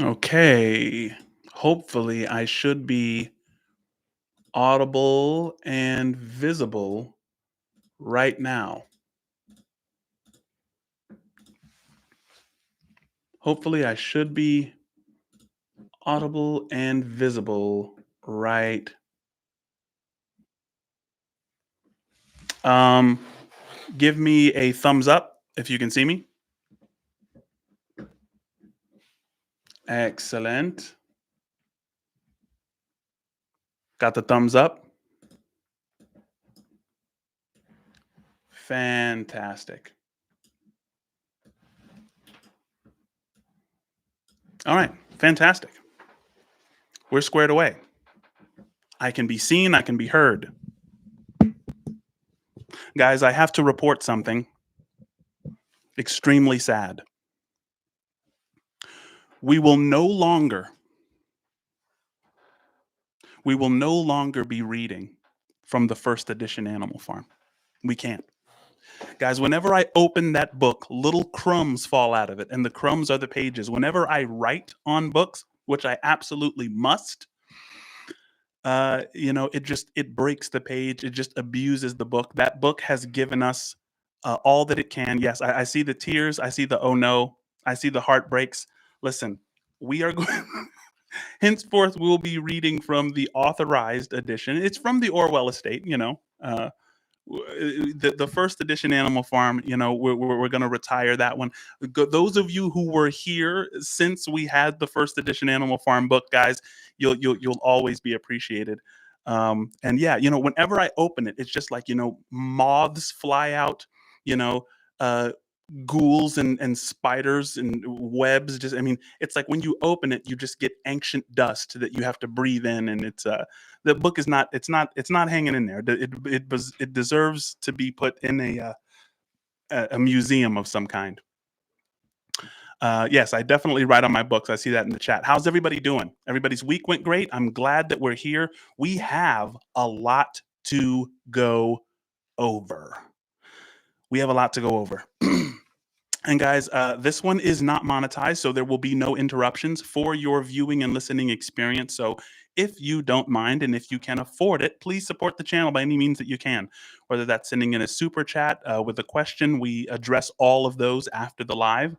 Okay. Hopefully, I should be audible and visible right now. Hopefully, I should be audible and visible right. Um, Give me a thumbs up if you can see me. Excellent. Got the thumbs up. Fantastic. All right. Fantastic. We're squared away. I can be seen. I can be heard. Guys, I have to report something extremely sad. We will no longer we will no longer be reading from the first edition Animal Farm. We can't. Guys, whenever I open that book, little crumbs fall out of it, and the crumbs are the pages. Whenever I write on books, which I absolutely must, it breaks the page. It just abuses the book. That book has given us all that it can. Yes, I see the tears. I see the oh no. I see the heartbreaks. Listen, we are going. Henceforth, we'll be reading from the authorized edition. It's from the Orwell estate, the first edition Animal Farm. We're going to retire that one. Those of you who were here since we had the first edition Animal Farm book, guys, you'll always be appreciated. And yeah, whenever I open it, it's just like moths fly out. You know, uh, ghouls and spiders and webs. Just, I mean, it's like when you open it, you just get ancient dust that you have to breathe in, and the book is not. It's not hanging in there. It deserves to be put in a museum of some kind. Yes, I definitely write on my books. I see that in the chat. How's everybody doing? Everybody's week went great. I'm glad that we're here. We have a lot to go over. We have a lot to go over. And guys, this one is not monetized, so there will be no interruptions for your viewing and listening experience. So if you don't mind and if you can afford it, please support the channel by any means that you can. Whether that's sending in a super chat with a question, we address all of those after the live.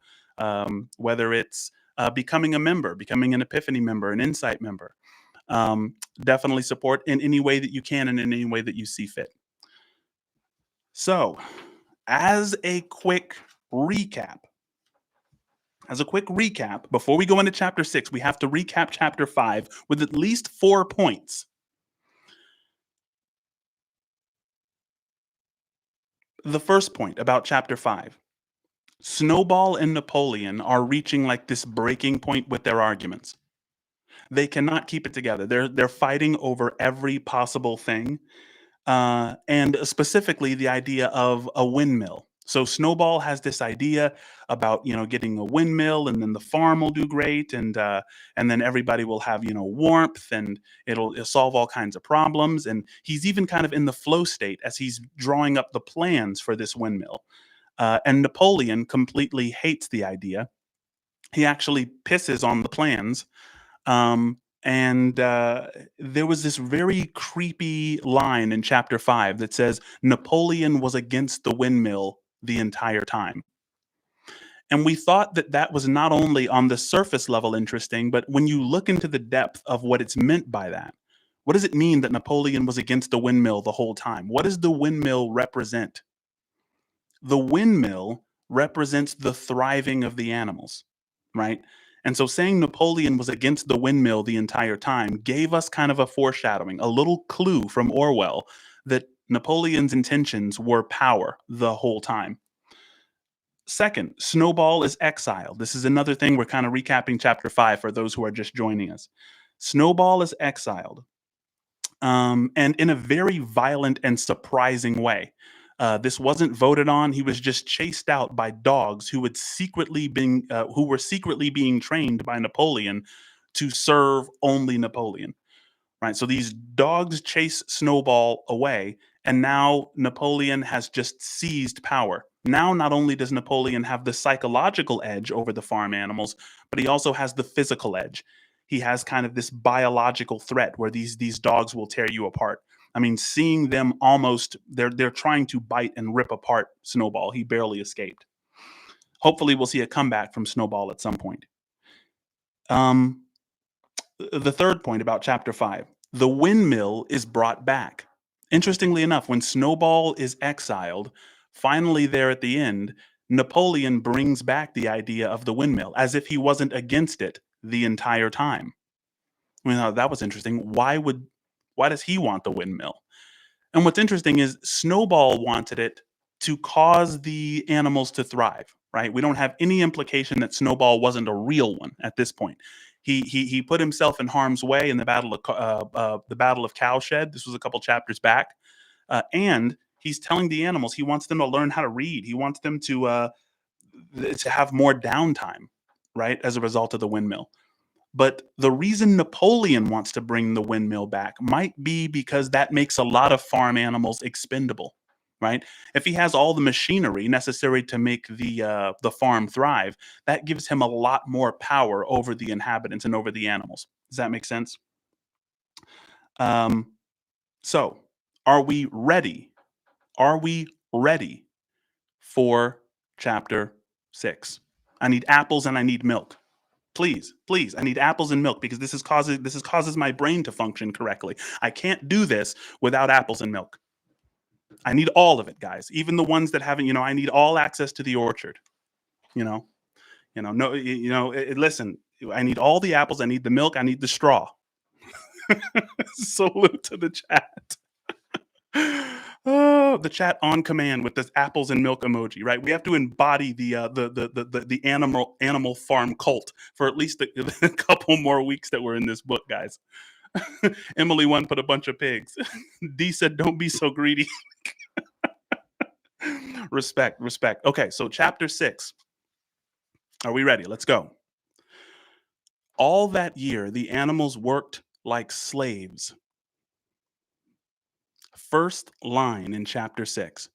Whether it's becoming a member, becoming an Epiphany member, an Insight member, definitely support in any way that you can and in any way that you see fit. So, as a quick recap, before we go into chapter 6, we have to recap chapter 5 with at least 4 points. The first point about chapter 5: Snowball and Napoleon are reaching like this breaking point with their arguments. They cannot keep it together. They're fighting over every possible thing, and specifically the idea of a windmill. So Snowball has this idea about getting a windmill, and then the farm will do great, and then everybody will have warmth, and it'll solve all kinds of problems. And he's even kind of in the flow state as he's drawing up the plans for this windmill. And Napoleon completely hates the idea. He actually pisses on the plans. And there was this very creepy line in chapter 5 that says Napoleon was against the windmill the entire time. And we thought that that was not only on the surface level interesting, but when you look into the depth of what it's meant by that, what does it mean that Napoleon was against the windmill the whole time? What does the windmill represent? The windmill represents the thriving of the animals, right? And so saying Napoleon was against the windmill the entire time gave us kind of a foreshadowing, a little clue from Orwell that Napoleon's intentions were power the whole time. Second, Snowball is exiled. This is another thing. We're kind of recapping chapter 5 for those who are just joining us. Snowball is exiled, and in a very violent and surprising way. This wasn't voted on. He was just chased out by dogs who were secretly being trained by Napoleon to serve only Napoleon. Right. So these dogs chase Snowball away, and now Napoleon has just seized power. Now, not only does Napoleon have the psychological edge over the farm animals, but he also has the physical edge. He has kind of this biological threat where these dogs will tear you apart. I mean, seeing them almost they're trying to bite and rip apart Snowball. He barely escaped. Hopefully, we'll see a comeback from Snowball at some point. Um, the third point about chapter 5, the windmill is brought back. Interestingly enough, when Snowball is exiled, finally there at the end, Napoleon brings back the idea of the windmill as if he wasn't against it the entire time. That was interesting. Why does he want the windmill? And what's interesting is Snowball wanted it to cause the animals to thrive, right? We don't have any implication that Snowball wasn't a real one at this point. He put himself in harm's way in the battle of Cowshed. This was a couple chapters back, and he's telling the animals he wants them to learn how to read. He wants them to have more downtime, right, as a result of the windmill. But the reason Napoleon wants to bring the windmill back might be because that makes a lot of farm animals expendable, right? If he has all the machinery necessary to make the farm thrive, that gives him a lot more power over the inhabitants and over the animals. Does that make sense? Um, so, are we ready? Are we ready for chapter 6? I need apples and I need milk. Please, please, I need apples and milk because this causes my brain to function correctly. I can't do this without apples and milk. I need all of it, guys. Even the ones that haven't, I need all access to the orchard. You know, no, listen, I need all the apples. I need the milk. I need the straw. Salute to the chat. Oh, the chat on command with this apples and milk emoji, right? We have to embody the animal farm cult for at least a couple more weeks that we're in this book, guys. Emily one put a bunch of pigs. D said, "Don't be so greedy." Respect, respect. Okay, so chapter 6. Are we ready? Let's go. All that year, the animals worked like slaves. First line in chapter 6.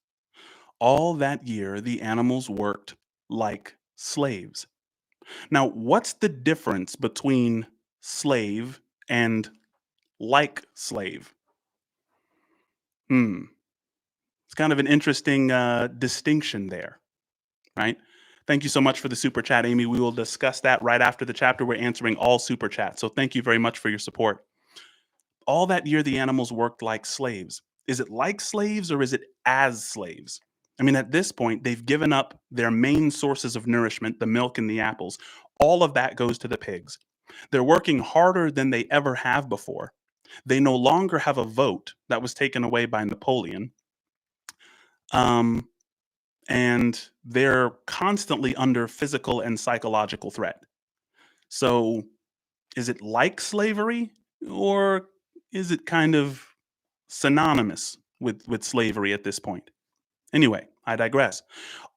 All that year, the animals worked like slaves. Now, what's the difference between slave and like slave? It's kind of an interesting distinction there, right? Thank you so much for the super chat, Amy. We will discuss that right after the chapter. We're answering all super chats. So thank you very much for your support. All that year, the animals worked like slaves. Is it like slaves or is it as slaves? I mean, at this point, they've given up their main sources of nourishment, the milk and the apples. All of that goes to the pigs. They're working harder than they ever have before. They no longer have a vote that was taken away by Napoleon. And they're constantly under physical and psychological threat. So, is it like slavery or is it kind of synonymous with slavery at this point? Anyway, I digress.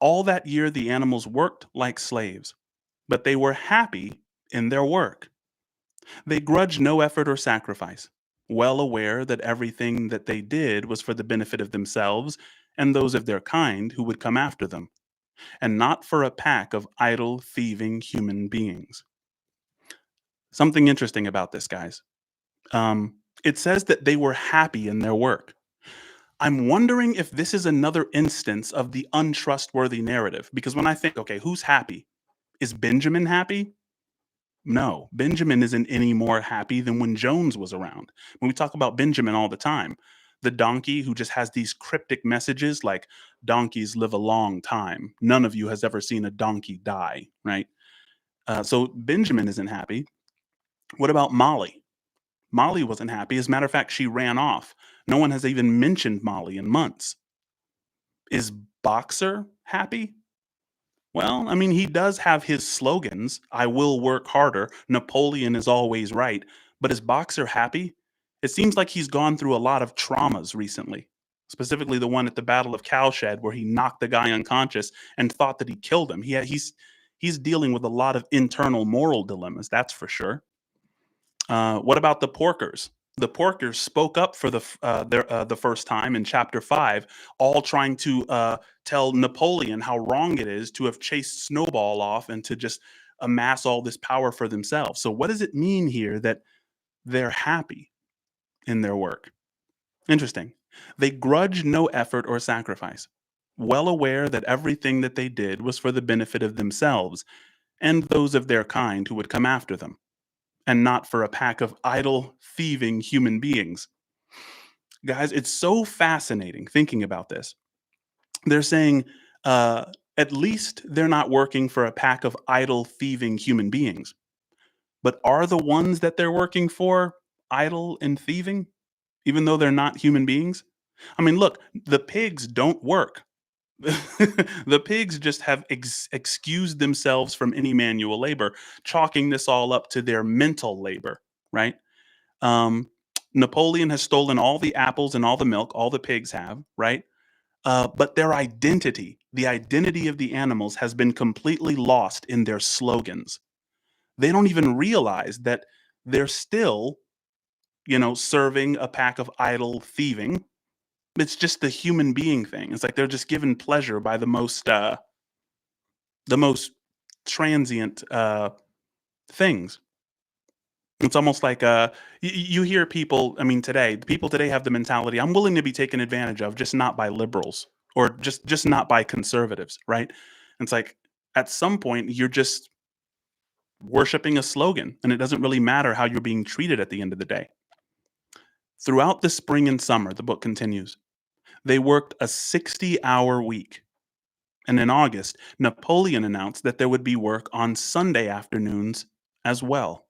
All that year, the animals worked like slaves, but they were happy in their work. They grudged no effort or sacrifice, well aware that everything that they did was for the benefit of themselves and those of their kind who would come after them, and not for a pack of idle, thieving human beings. Something interesting about this, guys. It says that they were happy in their work. I'm wondering if this is another instance of the untrustworthy narrative. Because when I think, okay, who's happy? Is Benjamin happy? No, Benjamin isn't any more happy than when Jones was around. When we talk about Benjamin all the time, the donkey who just has these cryptic messages like donkeys live a long time. None of you has ever seen a donkey die, right? So Benjamin isn't happy. What about Molly? Molly wasn't happy. As a matter of fact, she ran off. No one has even mentioned Molly in months. Is Boxer happy? Well, I mean, he does have his slogans. I will work harder. Napoleon is always right. But is Boxer happy? It seems like he's gone through a lot of traumas recently, specifically the one at the Battle of Cowshed where he knocked the guy unconscious and thought that he killed him. He's dealing with a lot of internal moral dilemmas, that's for sure. What about the porkers? The porkers spoke up for the first time in chapter 5, all trying to tell Napoleon how wrong it is to have chased Snowball off and to just amass all this power for themselves. So what does it mean here that they're happy in their work? Interesting. They grudge no effort or sacrifice, well aware that everything that they did was for the benefit of themselves and those of their kind who would come after them, and not for a pack of idle, thieving human beings. Guys, it's so fascinating thinking about this. They're saying, uh, at least they're not working for a pack of idle, thieving human beings. But are the ones that they're working for idle and thieving, even though they're not human beings? I mean, look, the pigs don't work. The pigs just have excused themselves from any manual labor, chalking this all up to their mental labor, right? Um, Napoleon has stolen all the apples and all the milk, all the pigs have, right? But their identity, the identity of the animals, has been completely lost in their slogans. They don't even realize that they're still, serving a pack of idle thieving. It's just the human being thing. It's like they're just given pleasure by the most transient things. It's almost like you hear people. I mean, today people today have the mentality: I'm willing to be taken advantage of, just not by liberals or just not by conservatives, right? And it's like at some point you're just worshiping a slogan, and it doesn't really matter how you're being treated at the end of the day. Throughout the spring and summer, the book continues, they worked a 60-hour week. And in August, Napoleon announced that there would be work on Sunday afternoons as well.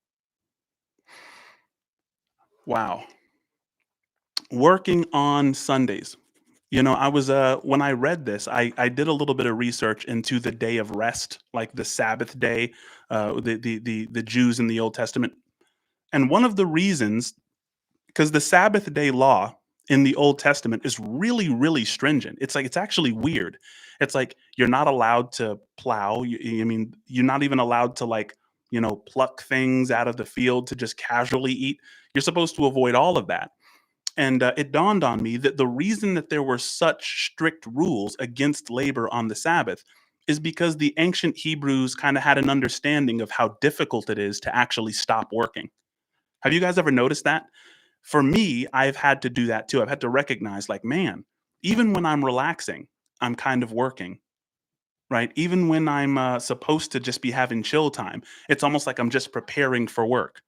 Wow. Working on Sundays. I was when I read this, I did a little bit of research into the day of rest, like the Sabbath day, the Jews in the Old Testament. And one of the reasons, because the Sabbath day law in the Old Testament is really, really stringent. It's like it's actually weird. It's like you're not allowed to plow. I mean, you're not even allowed to pluck things out of the field to just casually eat. You're supposed to avoid all of that. And it dawned on me that the reason that there were such strict rules against labor on the Sabbath is because the ancient Hebrews kind of had an understanding of how difficult it is to actually stop working. Have you guys ever noticed that? For me, I've had to do that too. I've had to recognize, like, man, even when I'm relaxing, I'm kind of working, right? Even when I'm supposed to just be having chill time, it's almost like I'm just preparing for work.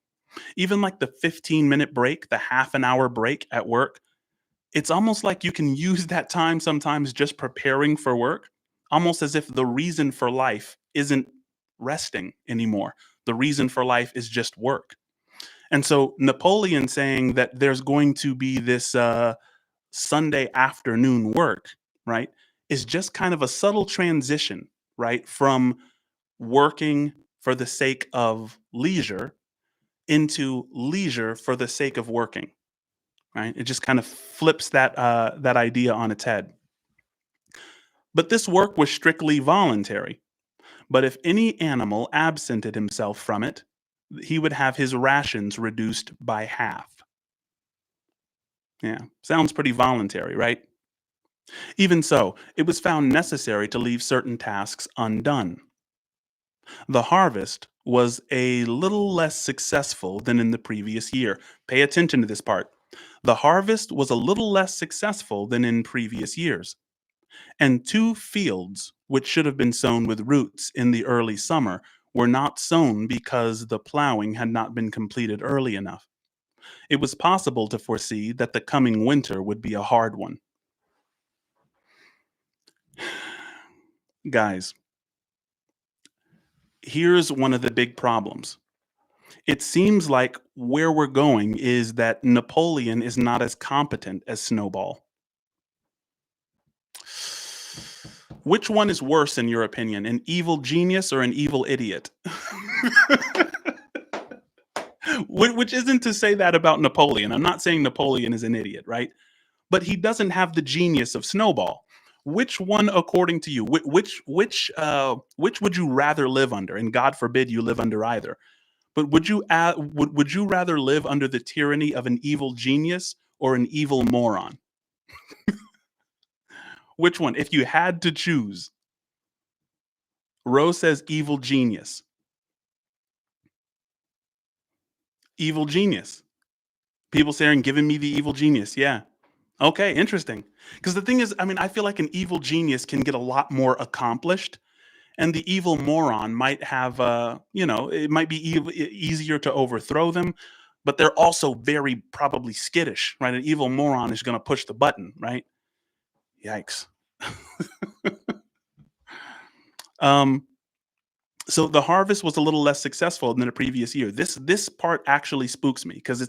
Even like the 15-minute break, the half an hour break at work, it's almost like you can use that time sometimes just preparing for work, almost as if the reason for life isn't resting anymore. The reason for life is just work. And so Napoleon saying that there's going to be this Sunday afternoon work, right, is just kind of a subtle transition, right, from working for the sake of leisure into leisure for the sake of working, right? It just kind of flips that idea on its head. But this work was strictly voluntary. But if any animal absented himself from it, he would have his rations reduced by half. Yeah, sounds pretty voluntary, right? Even so, it was found necessary to leave certain tasks undone. The harvest was a little less successful than in the previous year. Pay attention to this part. The harvest was a little less successful than in previous years, and 2 fields, which should have been sown with roots in the early summer, were not sown because the plowing had not been completed early enough. It was possible to foresee that the coming winter would be a hard one. Guys, here's one of the big problems. It seems like where we're going is that Napoleon is not as competent as Snowball. Which one is worse, in your opinion, an evil genius or an evil idiot? Which isn't to say that about Napoleon. I'm not saying Napoleon is an idiot, right? But he doesn't have the genius of Snowball. Which one, according to you, which would you rather live under? And God forbid you live under either. But would you rather live under the tyranny of an evil genius or an evil moron? Which one? If you had to choose, Rose says evil genius. Evil genius. People saying giving me the evil genius. Yeah. Okay, interesting. Because the thing is, I mean, I feel like an evil genius can get a lot more accomplished, and the evil moron might have, it might be easier to overthrow them, but they're also very probably skittish, right? An evil moron is going to push the button, right? Yikes. Um, so the harvest was a little less successful than the previous year. This part actually spooks me because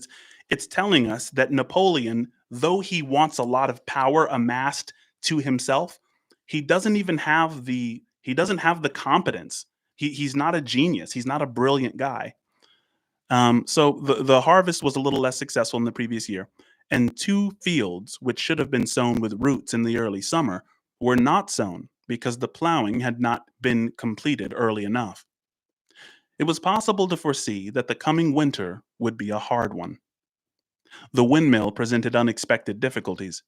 it's telling us that Napoleon, though he wants a lot of power amassed to himself, he doesn't have the competence. He's not a genius. He's not a brilliant guy. So the harvest was a little less successful than the previous year, and two fields which should have been sown with roots in the early summer were not sown because the plowing had not been completed early enough. It was possible to foresee that the coming winter would be a hard one. The windmill presented unexpected difficulties.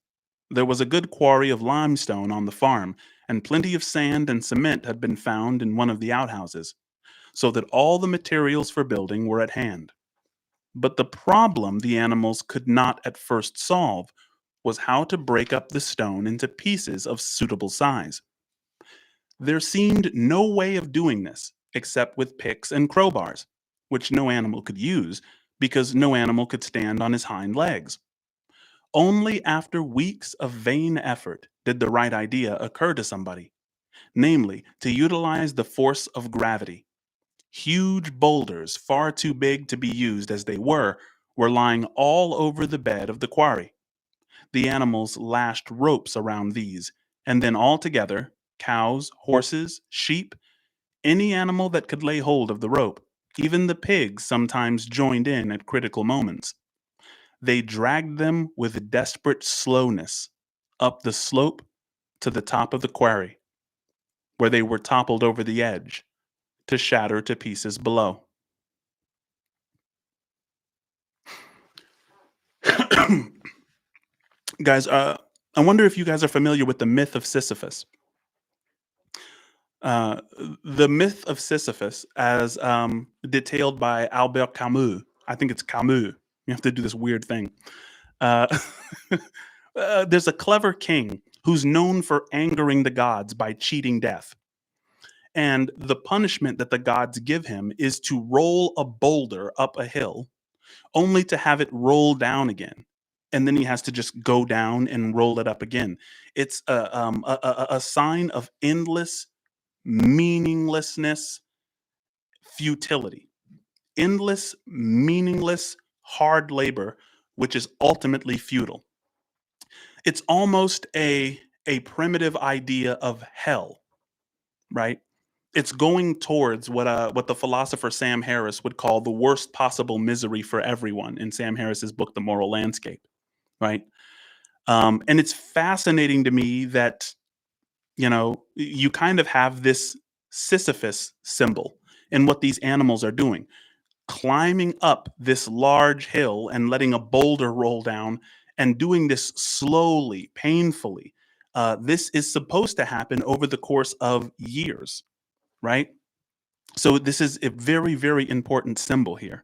There was a good quarry of limestone on the farm, and plenty of sand and cement had been found in one of the outhouses, so that all the materials for building were at hand. But the problem the animals could not at first solve was how to break up the stone into pieces of suitable size. There seemed no way of doing this except with picks and crowbars, which no animal could use because no animal could stand on his hind legs. Only after weeks of vain effort did the right idea occur to somebody, namely, to utilize the force of gravity. Huge boulders, far too big to be used as they were lying all over the bed of the quarry. The animals lashed ropes around these, and then all together, cows, horses, sheep, any animal that could lay hold of the rope, even the pigs sometimes joined in at critical moments. They dragged them with desperate slowness up the slope to the top of the quarry, where they were toppled over the edge to shatter to pieces below. Guys, I wonder if you guys are familiar with the myth of Sisyphus. Uh, the myth of Sisyphus, as detailed by Albert Camus, I think it's Camus. You have to do this weird thing. Uh, there's a clever king who's known for angering the gods by cheating death. And the punishment that the gods give him is to roll a boulder up a hill only to have it roll down again. And then he has to just go down and roll it up again. It's a sign of endless meaninglessness, futility, endless, meaningless, hard labor, which is ultimately futile. It's almost a primitive idea of hell, right? It's going towards what the philosopher Sam Harris would call the worst possible misery for everyone in Sam Harris's book, The Moral Landscape, right? And it's fascinating to me that you kind of have this Sisyphus symbol in what these animals are doing, climbing up this large hill and letting a boulder roll down and doing this slowly, painfully. This is supposed to happen over the course of years, right? So this is a very, very important symbol here.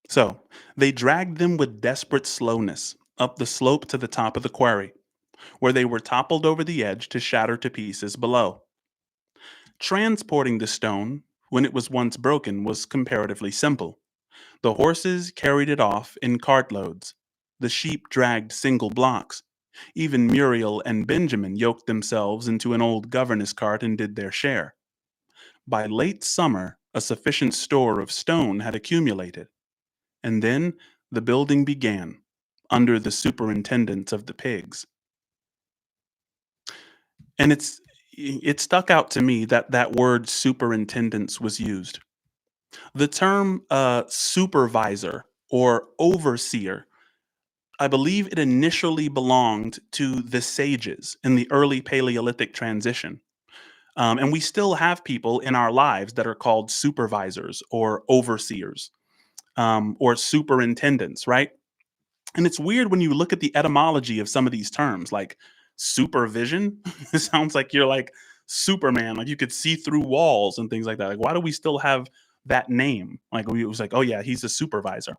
So they dragged them with desperate slowness up the slope to the top of the quarry, where they were toppled over the edge to shatter to pieces below. Transporting the stone, when it was once broken, was comparatively simple. The horses carried it off in cartloads. The sheep dragged single blocks. Even Muriel and Benjamin yoked themselves into an old governess cart and did their share. By late summer, a sufficient store of stone had accumulated, and then the building began, under the superintendence of the pigs. And it stuck out to me that that word superintendence was used. The term supervisor or overseer, I believe it initially belonged to the sages in the early Paleolithic transition. And we still have people in our lives that are called supervisors or overseers, or superintendents, right? And it's weird when you look at the etymology of some of these terms, like supervision. It sounds like you're like Superman, like you could see through walls and things like that. Like, why do we still have that name? Like, it was like, oh yeah, he's a supervisor.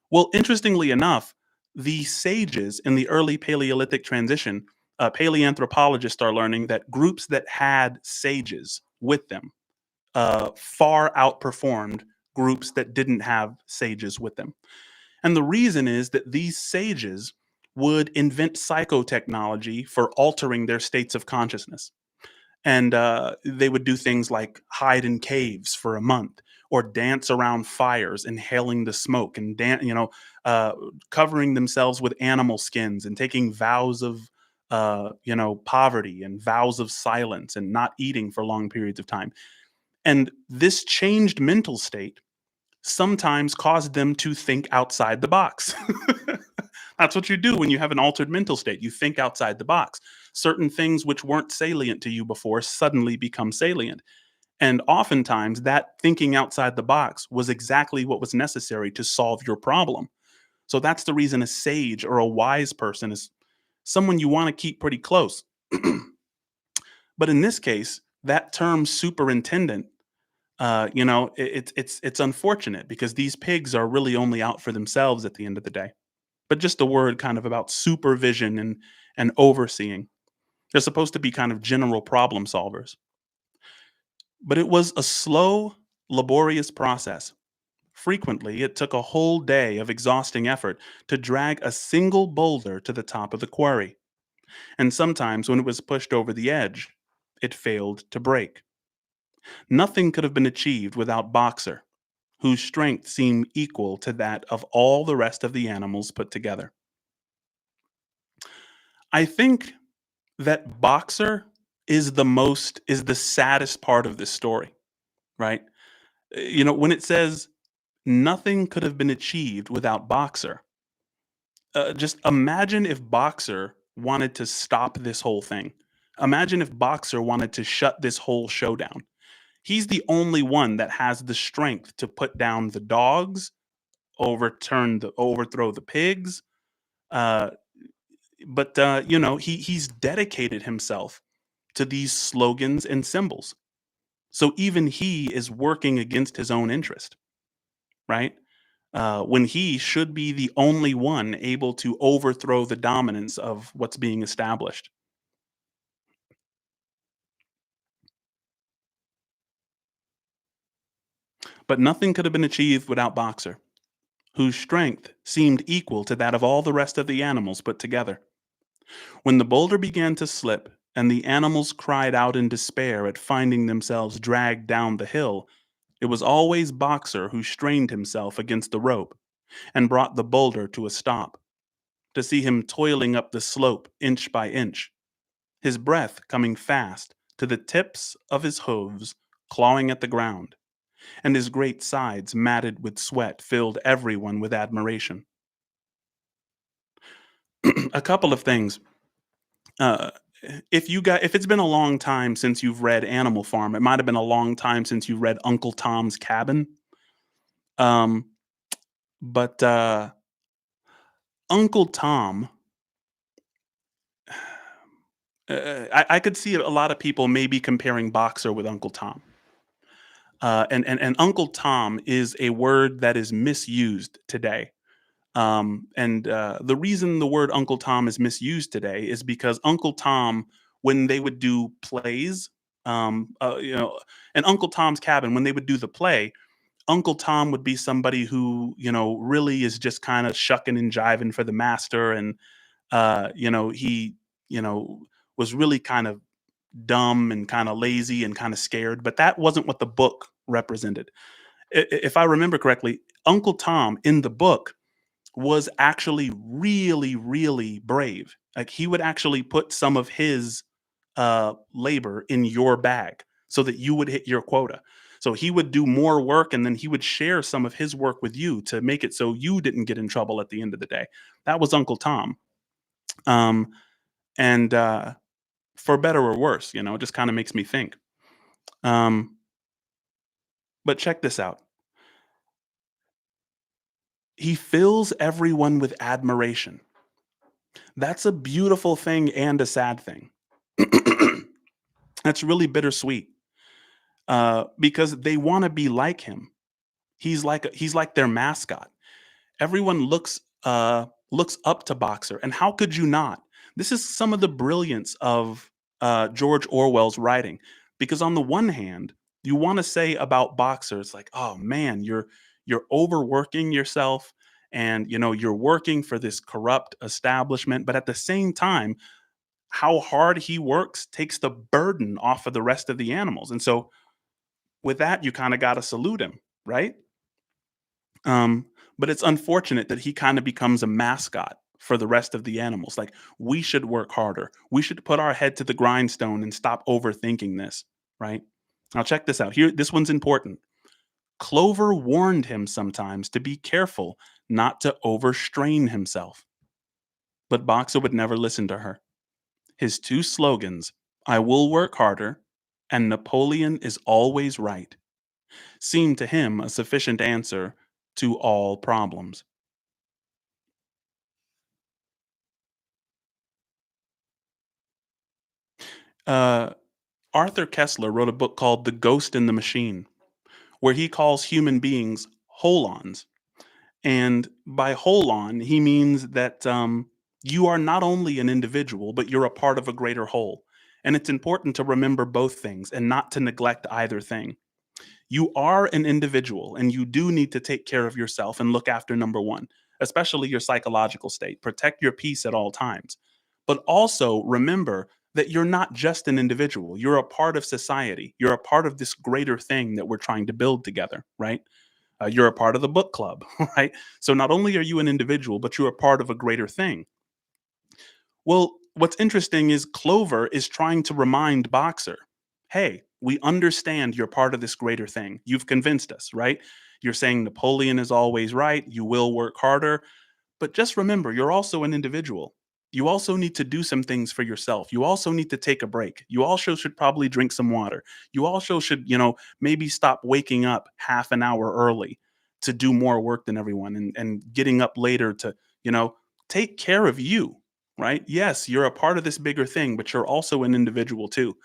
Well, interestingly enough, the sages in the early Paleolithic transition, paleoanthropologists are learning that groups that had sages with them far outperformed groups that didn't have sages with them. And the reason is that these sages would invent psychotechnology for altering their states of consciousness. And they would do things like hide in caves for a month or dance around fires, inhaling the smoke and uh, covering themselves with animal skins and taking vows of poverty and vows of silence and not eating for long periods of time. And this changed mental state sometimes caused them to think outside the box. That's what you do when you have an altered mental state. You think outside the box. Certain things which weren't salient to you before suddenly become salient. And oftentimes, that thinking outside the box was exactly what was necessary to solve your problem. So that's the reason a sage or a wise person is someone you want to keep pretty close. But in this case, that term superintendent, it's unfortunate because these pigs are really only out for themselves at the end of the day. But just a word kind of about supervision and overseeing. They're supposed to be kind of general problem solvers. But it was a slow, laborious process. Frequently, it took a whole day of exhausting effort to drag a single boulder to the top of the quarry. And sometimes, when it was pushed over the edge, it failed to break. Nothing could have been achieved without Boxer, whose strength seemed equal to that of all the rest of the animals put together. I think that Boxer is the saddest part of this story, right? When it says nothing could have been achieved without Boxer, just imagine if Boxer wanted to stop this whole thing. Imagine if Boxer wanted to shut this whole show down. He's the only one that has the strength to put down the dogs, overthrow the pigs. Uh, but he's dedicated himself to these slogans and symbols. So even he is working against his own interest, right? When he should be the only one able to overthrow the dominance of what's being established. But nothing could have been achieved without Boxer, whose strength seemed equal to that of all the rest of the animals put together. When the boulder began to slip, and the animals cried out in despair at finding themselves dragged down the hill, it was always Boxer who strained himself against the rope and brought the boulder to a stop, to see him toiling up the slope inch by inch, his breath coming fast to the tips of his hooves clawing at the ground, and his great sides matted with sweat filled everyone with admiration. A couple of things. Uh, if it's been a long time since you've read Animal Farm, it might have been a long time since you read Uncle Tom's Cabin. Um, but Uncle Tom, I could see a lot of people maybe comparing Boxer with Uncle Tom. And Uncle Tom is a word that is misused today. And the reason the word Uncle Tom is misused today is because Uncle Tom, when they would do plays, and Uncle Tom's Cabin, when they would do the play, Uncle Tom would be somebody who, really is just kind of shucking and jiving for the master. And, he, you know, was really kind of dumb and kind of lazy and kind of scared. But that wasn't what the book represented. If I remember correctly, Uncle Tom in the book was actually really, really brave. Like he would actually put some of his labor in your bag so that you would hit your quota. So he would do more work and then he would share some of his work with you to make it so you didn't get in trouble at the end of the day. That was Uncle Tom. Um, and For better or worse, it just kind of makes me think. Um, but check this out. He fills everyone with admiration. That's a beautiful thing and a sad thing. That's really bittersweet because they want to be like him. He's like their mascot. Everyone looks up to Boxer, and how could you not? This is some of the brilliance of George Orwell's writing, because on the one hand, you want to say about Boxer, it's like, oh man, you're overworking yourself, and you're working for this corrupt establishment, but at the same time, how hard he works takes the burden off of the rest of the animals, and so with that, you kind of got to salute him, right? Um, but it's unfortunate that he kind of becomes a mascot for the rest of the animals. Like, we should work harder. We should put our head to the grindstone and stop overthinking this, right? Now check this out. Here, this one's important. Clover warned him sometimes to be careful not to overstrain himself. But Boxer would never listen to her. His two slogans, I will work harder and Napoleon is always right, seemed to him a sufficient answer to all problems. Uh, Arthur Kessler wrote a book called The Ghost in the Machine, where he calls human beings holons. And by holon, he means that you are not only an individual, but you're a part of a greater whole. And it's important to remember both things and not to neglect either thing. You are an individual and you do need to take care of yourself and look after number one, especially your psychological state. Protect your peace at all times. But also remember that you're not just an individual, you're a part of society. You're a part of this greater thing that we're trying to build together, right? You're a part of the book club, right? So not only are you an individual, but you're a part of a greater thing. Well, what's interesting is Clover is trying to remind Boxer, hey, we understand you're part of this greater thing. You've convinced us, right? You're saying Napoleon is always right. You will work harder. But just remember, you're also an individual. You also need to do some things for yourself. You also need to take a break. You also should probably drink some water. You also should, maybe stop waking up half an hour early to do more work than everyone and getting up later to, you know, take care of you, right? Yes, you're a part of this bigger thing, but you're also an individual too.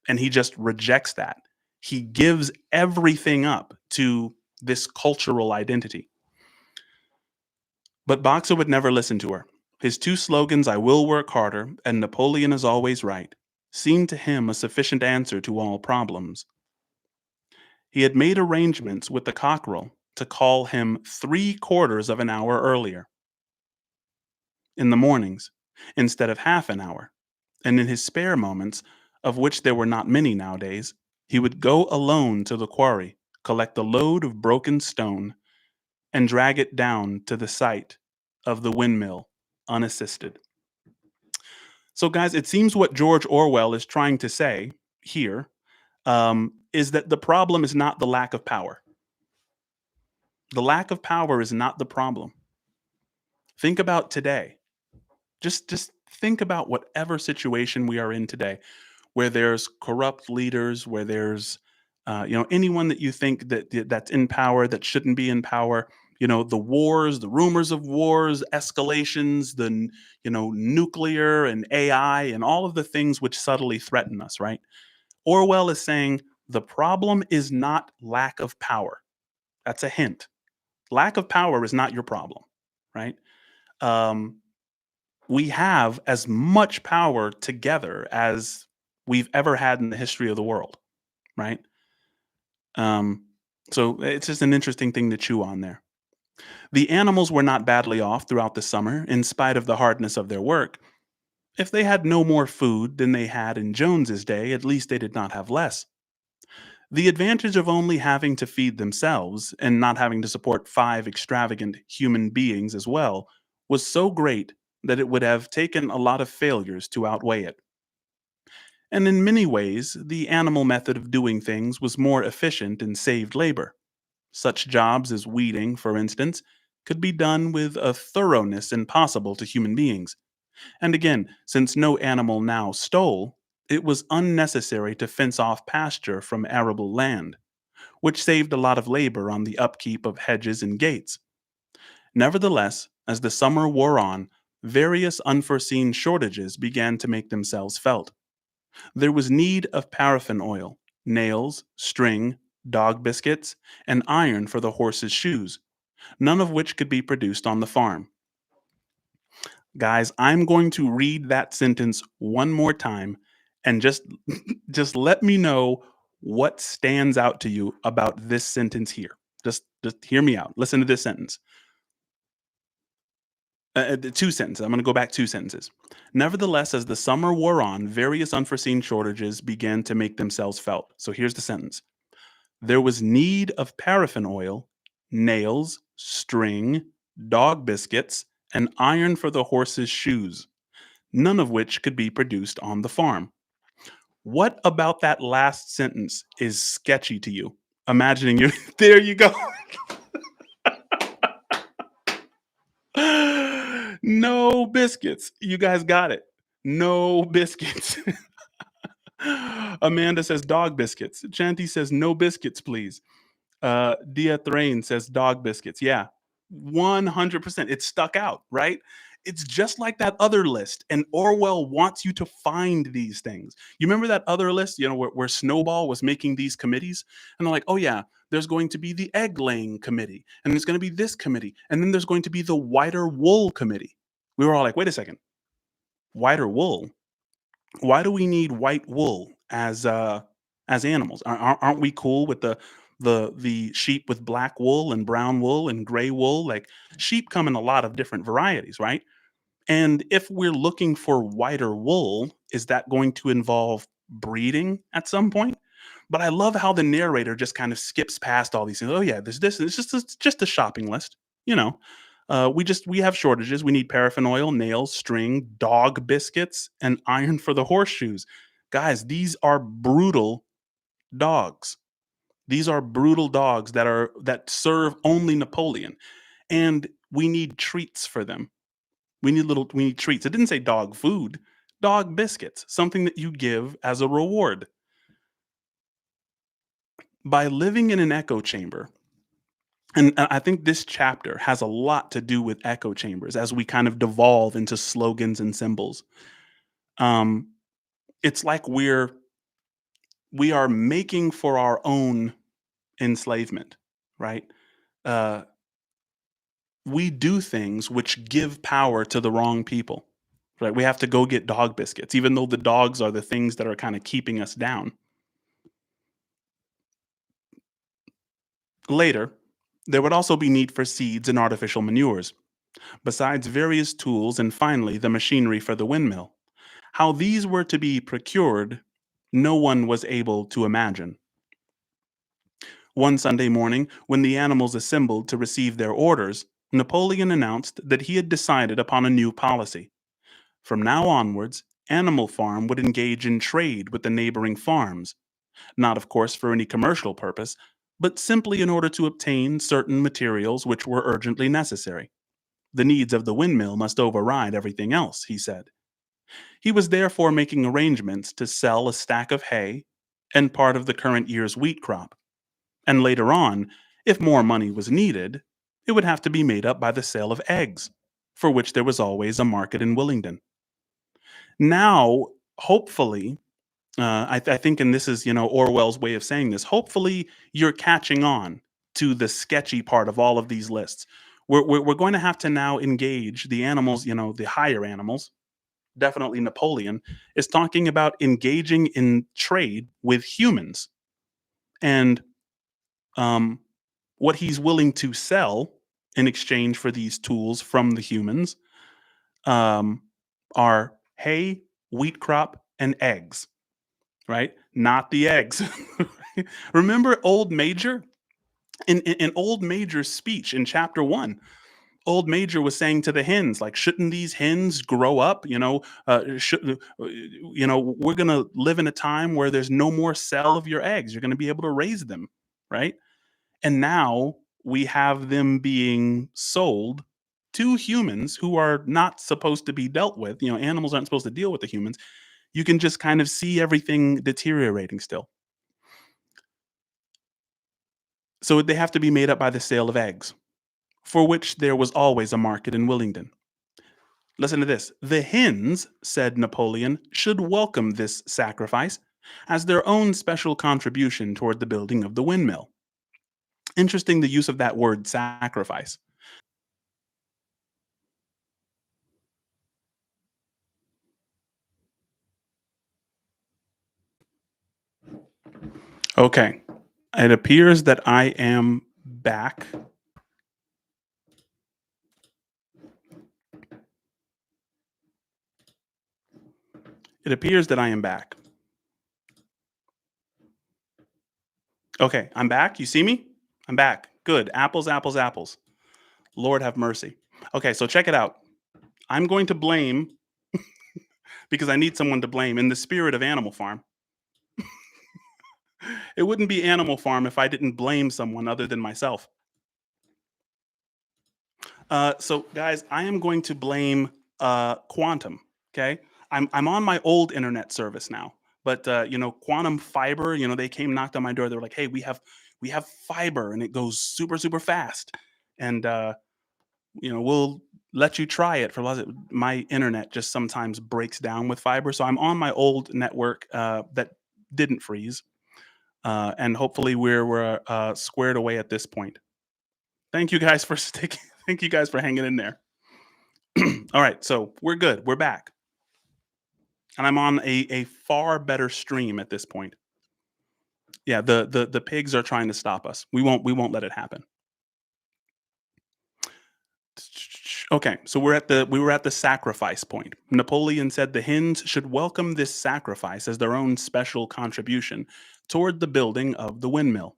And he just rejects that. He gives everything up to this cultural identity. But Boxer would never listen to her. His two slogans, I will work harder and Napoleon is always right, seemed to him a sufficient answer to all problems. He had made arrangements with the cockerel to call him 3/4 of an hour earlier in the mornings instead of half an hour. And in his spare moments, of which there were not many nowadays, he would go alone to the quarry, collect a load of broken stone, and drag it down to the site of the windmill unassisted. So, guys, it seems what George Orwell is trying to say here is that the problem is not the lack of power. The lack of power is not the problem. Think about today. Just think about whatever situation we are in today, where there's corrupt leaders, where there's anyone that you think that's in power that shouldn't be in power. The wars, the rumors of wars, escalations, nuclear and AI, and all of the things which subtly threaten us. Right? Orwell is saying the problem is not lack of power. That's a hint. Lack of power is not your problem. Right? Um, we have as much power together as we've ever had in the history of the world, right? Um, so it's just an interesting thing to chew on there. The animals were not badly off throughout the summer, in spite of the hardness of their work. If they had no more food than they had in Jones's day, at least they did not have less. The advantage of only having to feed themselves and not having to support 5 extravagant human beings as well was so great that it would have taken a lot of failures to outweigh it. And in many ways, the animal method of doing things was more efficient and saved labor. Such jobs as weeding, for instance, could be done with a thoroughness impossible to human beings. And again, since no animal now stole, It was unnecessary to fence off pasture from arable land, which saved a lot of labor on the upkeep of hedges and gates. Nevertheless, as the summer wore on, various unforeseen shortages began to make themselves felt. There was need of paraffin oil, nails, string, dog biscuits, and iron for the horses' shoes, none of which could be produced on the farm. Guys, I'm going to read that sentence one more time and just let me know what stands out to you about this sentence here. Just hear me out. Listen to this sentence. The two sentences. I'm going to go back two sentences. Nevertheless, as the summer wore on, various unforeseen shortages began to make themselves felt. So here's the sentence. There was need of paraffin oil, nails, string, dog biscuits, and iron for the horses' shoes, none of which could be produced on the farm. What about that last sentence is sketchy to you? Imagining you, there you go. No biscuits. You guys got it. No biscuits. Amanda says dog biscuits. Chanty says no biscuits, please. Dia Thrain says dog biscuits. Yeah, 100%. It stuck out, right? It's just like that other list, and Orwell wants you to find these things. You remember that other list, where Snowball was making these committees, and they're like, oh yeah, there's going to be the egg laying committee, and there's going to be this committee, and then there's going to be the whiter wool committee. We were all like, wait a second, whiter wool? Why do we need white wool as animals? Aren't we cool with the sheep with black wool and brown wool and gray wool? Like sheep come in a lot of different varieties, right? And if we're looking for whiter wool, is that going to involve breeding at some point? But I love how the narrator just kind of skips past all these things. Oh yeah, there's this. It's just a shopping list. You know, we have shortages. We need paraffin oil, nails, string, dog biscuits, and iron for the horseshoes. Guys, these are brutal dogs. These are brutal dogs that serve only Napoleon, and we need treats for them. We need treats. It didn't say dog food, dog biscuits, something that you give as a reward. By living in an echo chamber, and I think this chapter has a lot to do with echo chambers as we kind of devolve into slogans and symbols. Um, it's like we are making for our own enslavement, right? Uh, we do things which give power to the wrong people, right? We have to go get dog biscuits, even though the dogs are the things that are kind of keeping us down. Later, there would also be need for seeds and artificial manures, besides various tools and finally the machinery for the windmill. How these were to be procured, no one was able to imagine. One Sunday morning, when the animals assembled to receive their orders, Napoleon announced that he had decided upon a new policy. From now onwards, Animal Farm would engage in trade with the neighboring farms, not, of course, for any commercial purpose, but simply in order to obtain certain materials which were urgently necessary. The needs of the windmill must override everything else, he said. He was therefore making arrangements to sell a stack of hay and part of the current year's wheat crop. And later on, if more money was needed, it would have to be made up by the sale of eggs, for which there was always a market in Willingdon. Now, hopefully, I think, and this is Orwell's way of saying this. Hopefully, you're catching on to the sketchy part of all of these lists. We're going to have to now engage the animals, the higher animals. Definitely, Napoleon is talking about engaging in trade with humans, and um, what he's willing to sell in exchange for these tools from the humans um, are hay, wheat crop, and eggs, right? Not the eggs. Remember Old Major? In Old Major's speech in chapter one, Old Major was saying to the hens, like, shouldn't these hens grow up? We're going to live in a time where there's no more sale of your eggs. You're going to be able to raise them, right? And now we have them being sold to humans who are not supposed to be dealt with. Animals aren't supposed to deal with the humans. You can just kind of see everything deteriorating still. So they have to be made up by the sale of eggs, for which there was always a market in Willingdon. Listen to this. The hens, said Napoleon, should welcome this sacrifice as their own special contribution toward the building of the windmill. Interesting the use of that word sacrifice. Okay. It appears that I am back. It appears that I am back. Okay, I'm back. You see me? I'm back. Good. Apples, apples, apples. Lord have mercy. Okay, so check it out. I'm going to blame because I need someone to blame in the spirit of Animal Farm. It wouldn't be Animal Farm if I didn't blame someone other than myself. So, guys, I am going to blame Quantum. Okay, I'm on my old internet service now, but Quantum Fiber. They came knocked on my door. They were like, "Hey, we have fiber, and it goes super super fast, and we'll let you try it for lots." My internet just sometimes breaks down with fiber, so I'm on my old network that didn't freeze, and hopefully we're squared away at this point. Thank you guys for sticking. Thank you guys for hanging in there. All right, so we're good. We're back, and I'm on a far better stream at this point. Yeah, the pigs are trying to stop us. We won't let it happen. Okay, so we were at the sacrifice point. Napoleon said the hens should welcome this sacrifice as their own special contribution toward the building of the windmill.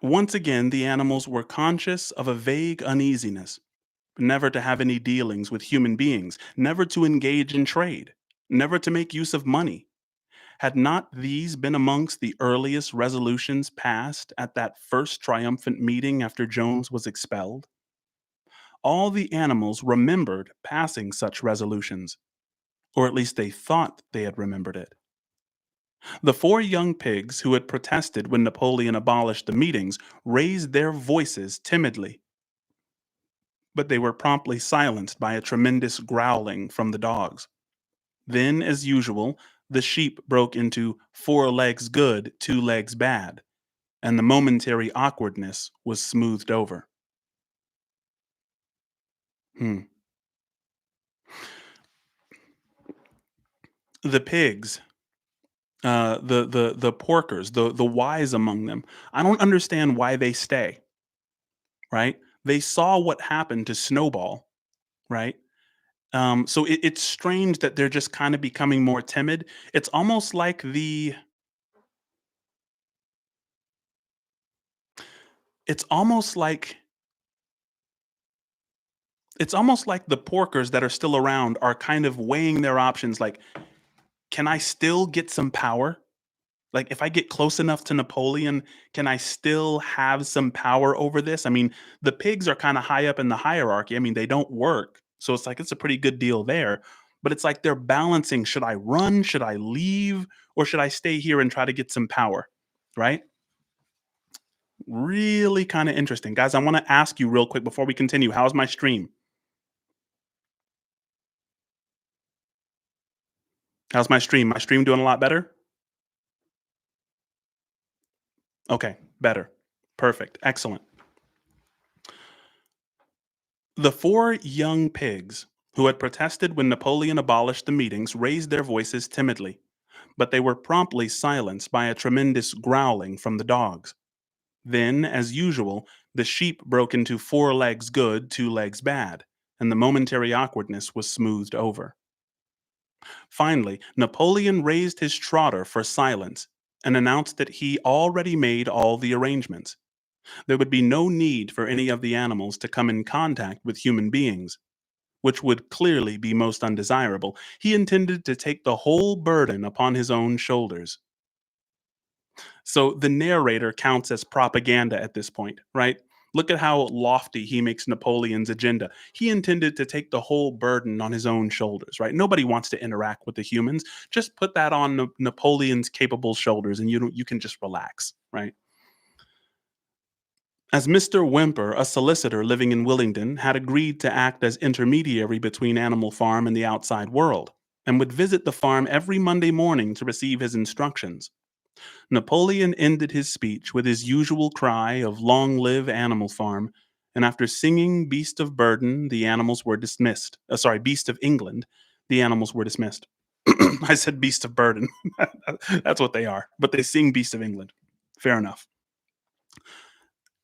Once again, the animals were conscious of a vague uneasiness, never to have any dealings with human beings, never to engage in trade, never to make use of money. Had not these been amongst the earliest resolutions passed at that first triumphant meeting after Jones was expelled? All the animals remembered passing such resolutions, or at least they thought they had remembered it. The four young pigs who had protested when Napoleon abolished the meetings raised their voices timidly, but they were promptly silenced by a tremendous growling from the dogs. Then, as usual, the sheep broke into four legs good, two legs bad, and the momentary awkwardness was smoothed over. Hmm. The pigs, the porkers, the wise among them, I don't understand why they stay. Right? They saw what happened to Snowball. Right? So it's strange that they're just kind of becoming more timid. It's almost like it's almost like it's almost like the porkers that are still around are kind of weighing their options like, can I still get some power? Like, if I get close enough to Napoleon, can I still have some power over this? I mean, the pigs are kind of high up in the hierarchy. I mean, they don't work. So it's like it's a pretty good deal there. But it's like they're balancing, should I run? Should I leave? Or should I stay here and try to get some power? Right? Really kind of interesting. Guys, I want to ask you real quick before we continue. How's my stream? How's my stream? My stream doing a lot better? Okay, better. Perfect. Excellent. The four young pigs who had protested when Napoleon abolished the meetings raised their voices timidly, but they were promptly silenced by a tremendous growling from the dogs. Then, as usual, the sheep broke into four legs good, two legs bad, and the momentary awkwardness was smoothed over. Finally, Napoleon raised his trotter for silence and announced that he already made all the arrangements. There would be no need for any of the animals to come in contact with human beings, which would clearly be most undesirable. He intended to take the whole burden upon his own shoulders. So the narrator counts as propaganda at this point, right? Look at how lofty he makes Napoleon's agenda. He intended to take the whole burden on his own shoulders, right? Nobody wants to interact with the humans. Just put that on Napoleon's capable shoulders, and you can just relax, right? As Mr. Whymper, a solicitor living in Willingdon, had agreed to act as intermediary between Animal Farm and the outside world, and would visit the farm every Monday morning to receive his instructions. Napoleon ended his speech with his usual cry of "Long live Animal Farm," and after singing "Beast of Burden," the animals were dismissed. Beast of England, the animals were dismissed. I said Beast of Burden. That's what they are, but they sing Beast of England. Fair enough.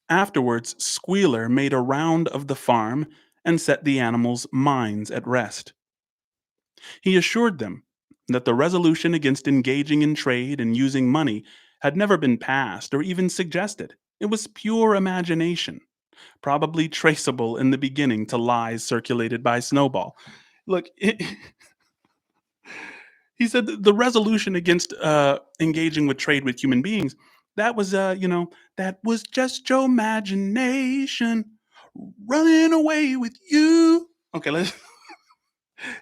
Afterwards, Squealer made a round of the farm and set the animals' minds at rest. He assured them that the resolution against engaging in trade and using money had never been passed or even suggested. It was pure imagination, probably traceable in the beginning to lies circulated by Snowball. Look, he said that the resolution against engaging with trade with human beings, that was, that was just your imagination running away with you. Okay, let's.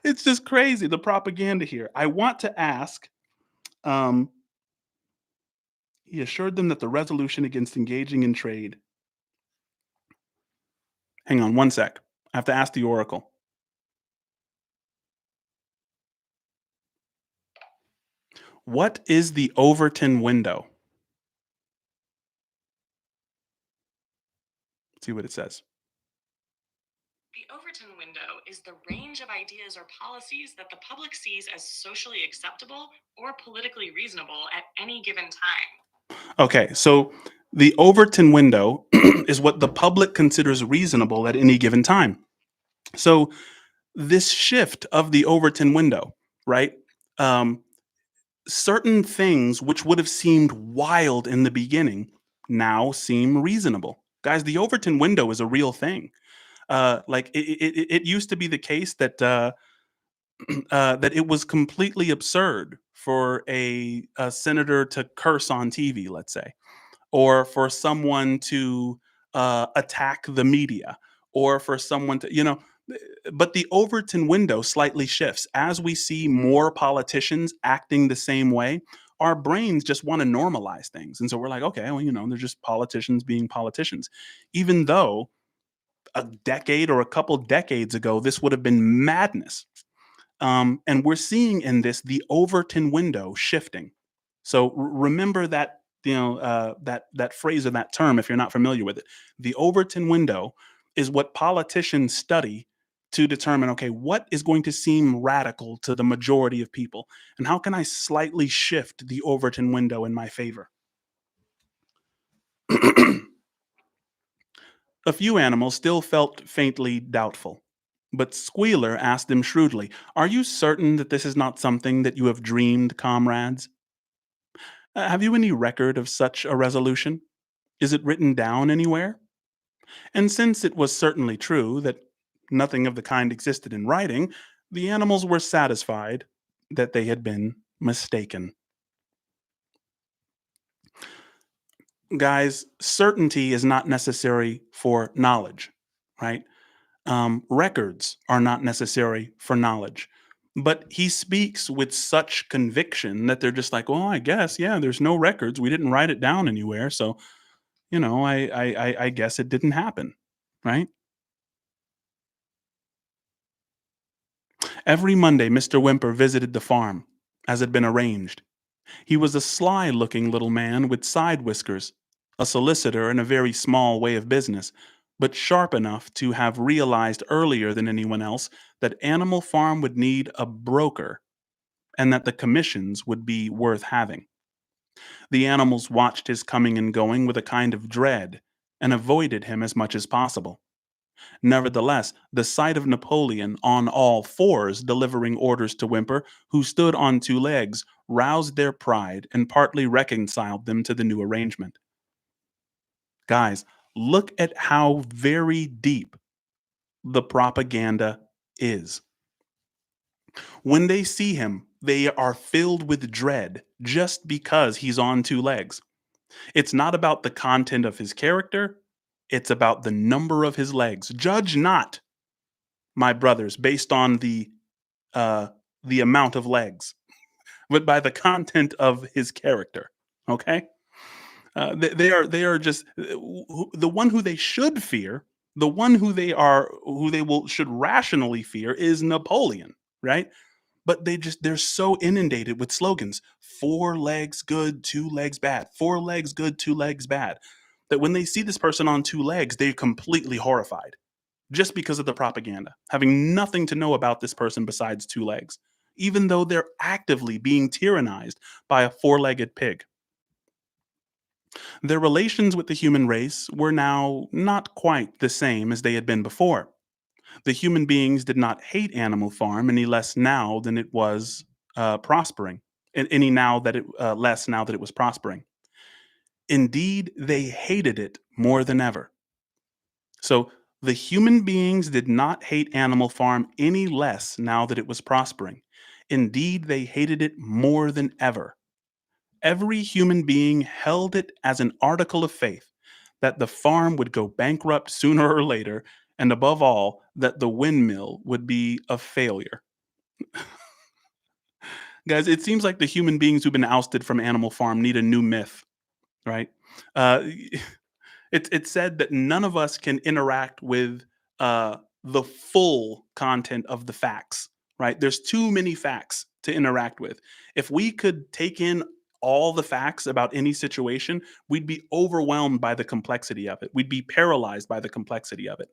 It's just crazy the propaganda here. I want to ask. Um, he assured them that the resolution against engaging in trade. Hang on one sec. I have to ask the oracle. What is the Overton window? Let's see what it says. The Overton window is the range of ideas or policies that the public sees as socially acceptable or politically reasonable at any given time. Okay, so the Overton window is what the public considers reasonable at any given time. So this shift of the Overton window, right? Um, Certain things which would have seemed wild in the beginning now seem reasonable. Guys, the Overton window is a real thing. It used to be the case that that it was completely absurd for a senator to curse on TV, let's say, or for someone to attack the media, or for someone to, but the Overton window slightly shifts as we see more politicians acting the same way. Our brains just want to normalize things, and so we're like, okay, well, they're just politicians being politicians, even though a decade or a couple decades ago this would have been madness. And we're seeing in this the Overton window shifting. So remember that, that phrase or that term if you're not familiar with it. The Overton window is what politicians study to determine, okay, what is going to seem radical to the majority of people, and how can I slightly shift the Overton window in my favor? A few animals still felt faintly doubtful, but Squealer asked them shrewdly, "Are you certain that this is not something that you have dreamed, comrades? Have you any record of such a resolution? Is it written down anywhere?" And since it was certainly true that nothing of the kind existed in writing, the animals were satisfied that they had been mistaken. Guys, certainty is not necessary for knowledge, right? Records are not necessary for knowledge. But he speaks with such conviction that they're just like, well, I guess, yeah, there's no records. We didn't write it down anywhere. So, I guess it didn't happen, right? Every Monday, Mr. Whymper visited the farm, as had been arranged. He was a sly looking little man with side whiskers, a solicitor in a very small way of business, but sharp enough to have realized earlier than anyone else that Animal Farm would need a broker and that the commissions would be worth having. The animals watched his coming and going with a kind of dread and avoided him as much as possible. Nevertheless, the sight of Napoleon on all fours delivering orders to Whymper, who stood on two legs, roused their pride and partly reconciled them to the new arrangement. Guys, look at how very deep the propaganda is. When they see him, they are filled with dread just because he's on two legs. It's not about the content of his character. It's about the number of his legs. Judge not, my brothers, based on uh, the amount of legs, but by the content of his character. Okay, they are just the one who they should fear. The one who they will should rationally fear is Napoleon, right? But they're so inundated with slogans: four legs good, two legs bad, four legs good, two legs bad, that when they see this person on two legs, they're completely horrified just because of the propaganda, having nothing to know about this person besides two legs, even though they're actively being tyrannized by a four-legged pig. Their relations with the human race were now not quite the same as they had been before. The human beings did not hate Animal Farm any less now than it was prospering, and any now that it less now that it was prospering. Indeed, they hated it more than ever. So the human beings did not hate Animal Farm any less now that it was prospering. Indeed, they hated it more than ever. Every human being held it as an article of faith that the farm would go bankrupt sooner or later, and above all, that the windmill would be a failure. Guys, it seems like the human beings who've been ousted from Animal Farm need a new myth, right? Uh, it's said that none of us can interact with the full content of the facts, right? There's too many facts to interact with. If we could take in all the facts about any situation, we'd be overwhelmed by the complexity of it. We'd be paralyzed by the complexity of it.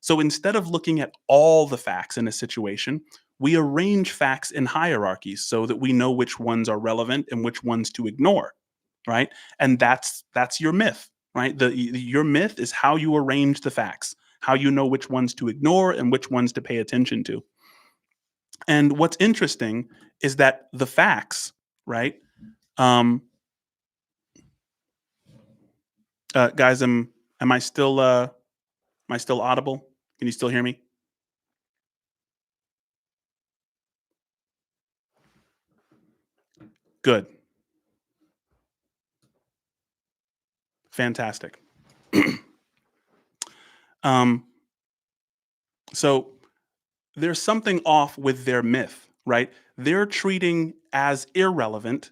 So instead of looking at all the facts in a situation, we arrange facts in hierarchies so that we know which ones are relevant and which ones to ignore, right? And that's your myth, right? Your myth is how you arrange the facts, how you know which ones to ignore and which ones to pay attention to. And what's interesting is that the facts, right? Um, guys, am I still audible? Can you still hear me? Good, fantastic. um, so there's something off with their myth, right? They're treating as irrelevant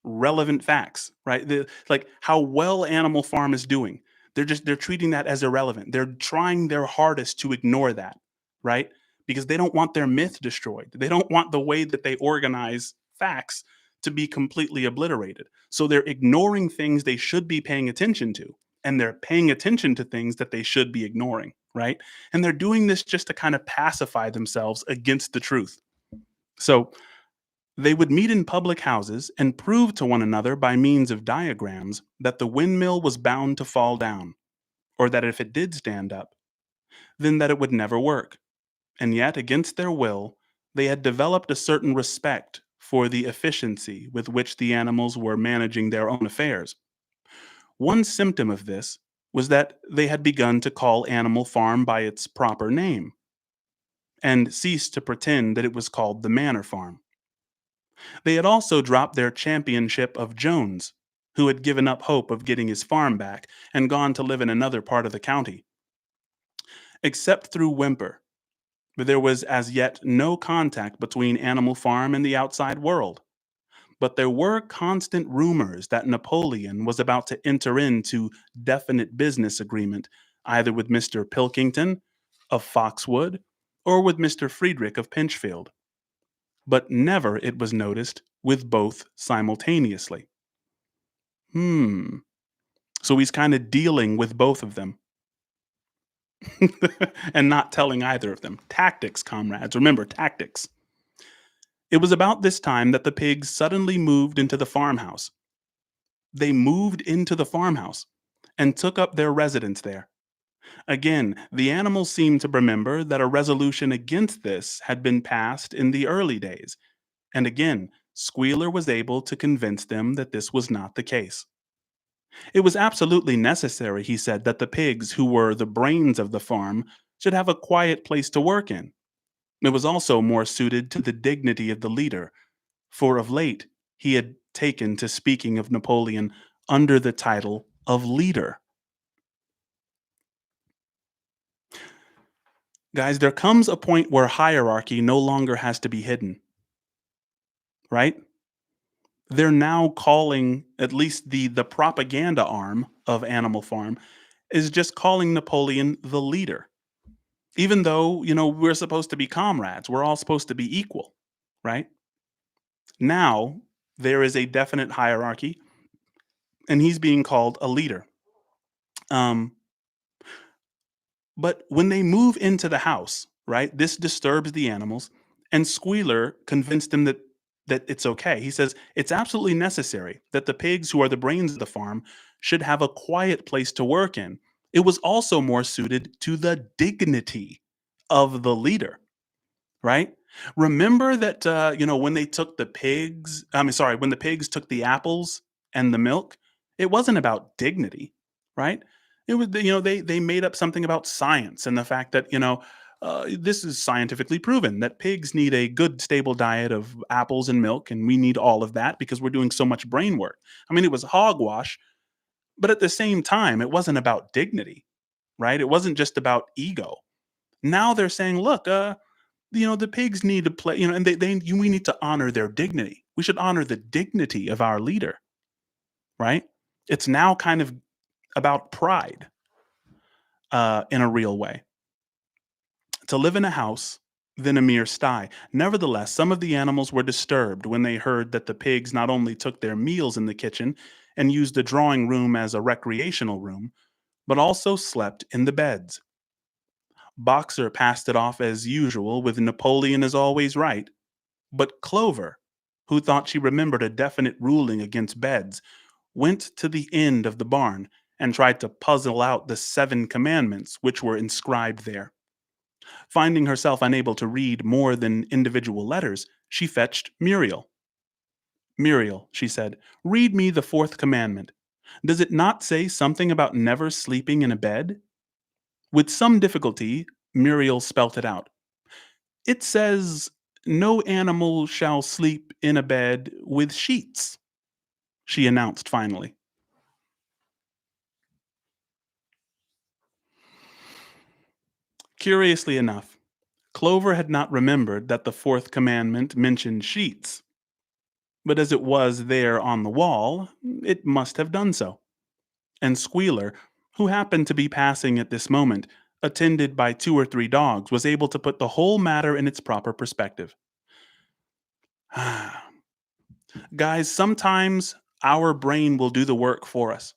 relevant facts, right? Like how well Animal Farm is doing. They're treating that as irrelevant. They're trying their hardest to ignore that, right? Because they don't want their myth destroyed. They don't want the way that they organize facts to be completely obliterated. So they're ignoring things they should be paying attention to, and they're paying attention to things that they should be ignoring, right? And they're doing this just to kind of pacify themselves against the truth. So they would meet in public houses and prove to one another by means of diagrams that the windmill was bound to fall down, or that if it did stand up, then that it would never work. And yet, against their will, they had developed a certain respect for the efficiency with which the animals were managing their own affairs. One symptom of this was that they had begun to call Animal Farm by its proper name and ceased to pretend that it was called the Manor Farm. They had also dropped their championship of Jones, who had given up hope of getting his farm back and gone to live in another part of the county. Except through Whymper, there was as yet no contact between Animal Farm and the outside world. But there were constant rumors that Napoleon was about to enter into definite business agreement either with Mr. Pilkington of Foxwood or with Mr. Friedrich of Pinchfield. But never, it was noticed, with both simultaneously. Hmm. So he's kind of dealing with both of them and not telling either of them. Tactics, comrades. Remember, tactics. It was about this time that the pigs suddenly moved into the farmhouse. They moved into the farmhouse and took up their residence there. Again, the animals seemed to remember that a resolution against this had been passed in the early days, and again, Squealer was able to convince them that this was not the case. It was absolutely necessary, he said, that the pigs, who were the brains of the farm, should have a quiet place to work in. It was also more suited to the dignity of the leader, for of late he had taken to speaking of Napoleon under the title of leader. Guys, there comes a point where hierarchy no longer has to be hidden, right? They're now calling, at least the propaganda arm of Animal Farm is just calling Napoleon the leader. Even though, we're supposed to be comrades, we're all supposed to be equal, right? Now there is a definite hierarchy and he's being called a leader. Um, but when they move into the house, right, this disturbs the animals, and Squealer convinced him that it's okay. He says it's absolutely necessary that the pigs, who are the brains of the farm, should have a quiet place to work in. It was also more suited to the dignity of the leader, right? Remember that when they took the pigs, I mean, sorry, when the pigs took the apples and the milk, it wasn't about dignity, right? It was they made up something about science and the fact that this is scientifically proven that pigs need a good stable diet of apples and milk, and we need all of that because we're doing so much brain work. I mean, it was hogwash, but at the same time, it wasn't about dignity, right? It wasn't just about ego. Now they're saying, look, the pigs need to play, and we need to honor their dignity. We should honor the dignity of our leader, right? It's now kind of about pride in a real way. To live in a house than a mere sty. Nevertheless, some of the animals were disturbed when they heard that the pigs not only took their meals in the kitchen and used the drawing room as a recreational room, but also slept in the beds. Boxer passed it off as usual with Napoleon is always right. But Clover, who thought she remembered a definite ruling against beds, went to the end of the barn and tried to puzzle out the 7 commandments which were inscribed there. Finding herself unable to read more than individual letters, she fetched Muriel. Muriel, she said, read me the 4th commandment. Does it not say something about never sleeping in a bed? With some difficulty, Muriel spelt it out. It says, no animal shall sleep in a bed with sheets, she announced finally. Curiously enough, Clover had not remembered that the 4th commandment mentioned sheets, but as it was there on the wall, it must have done so. And Squealer, who happened to be passing at this moment, attended by 2 or 3 dogs, was able to put the whole matter in its proper perspective. Guys, sometimes our brain will do the work for us,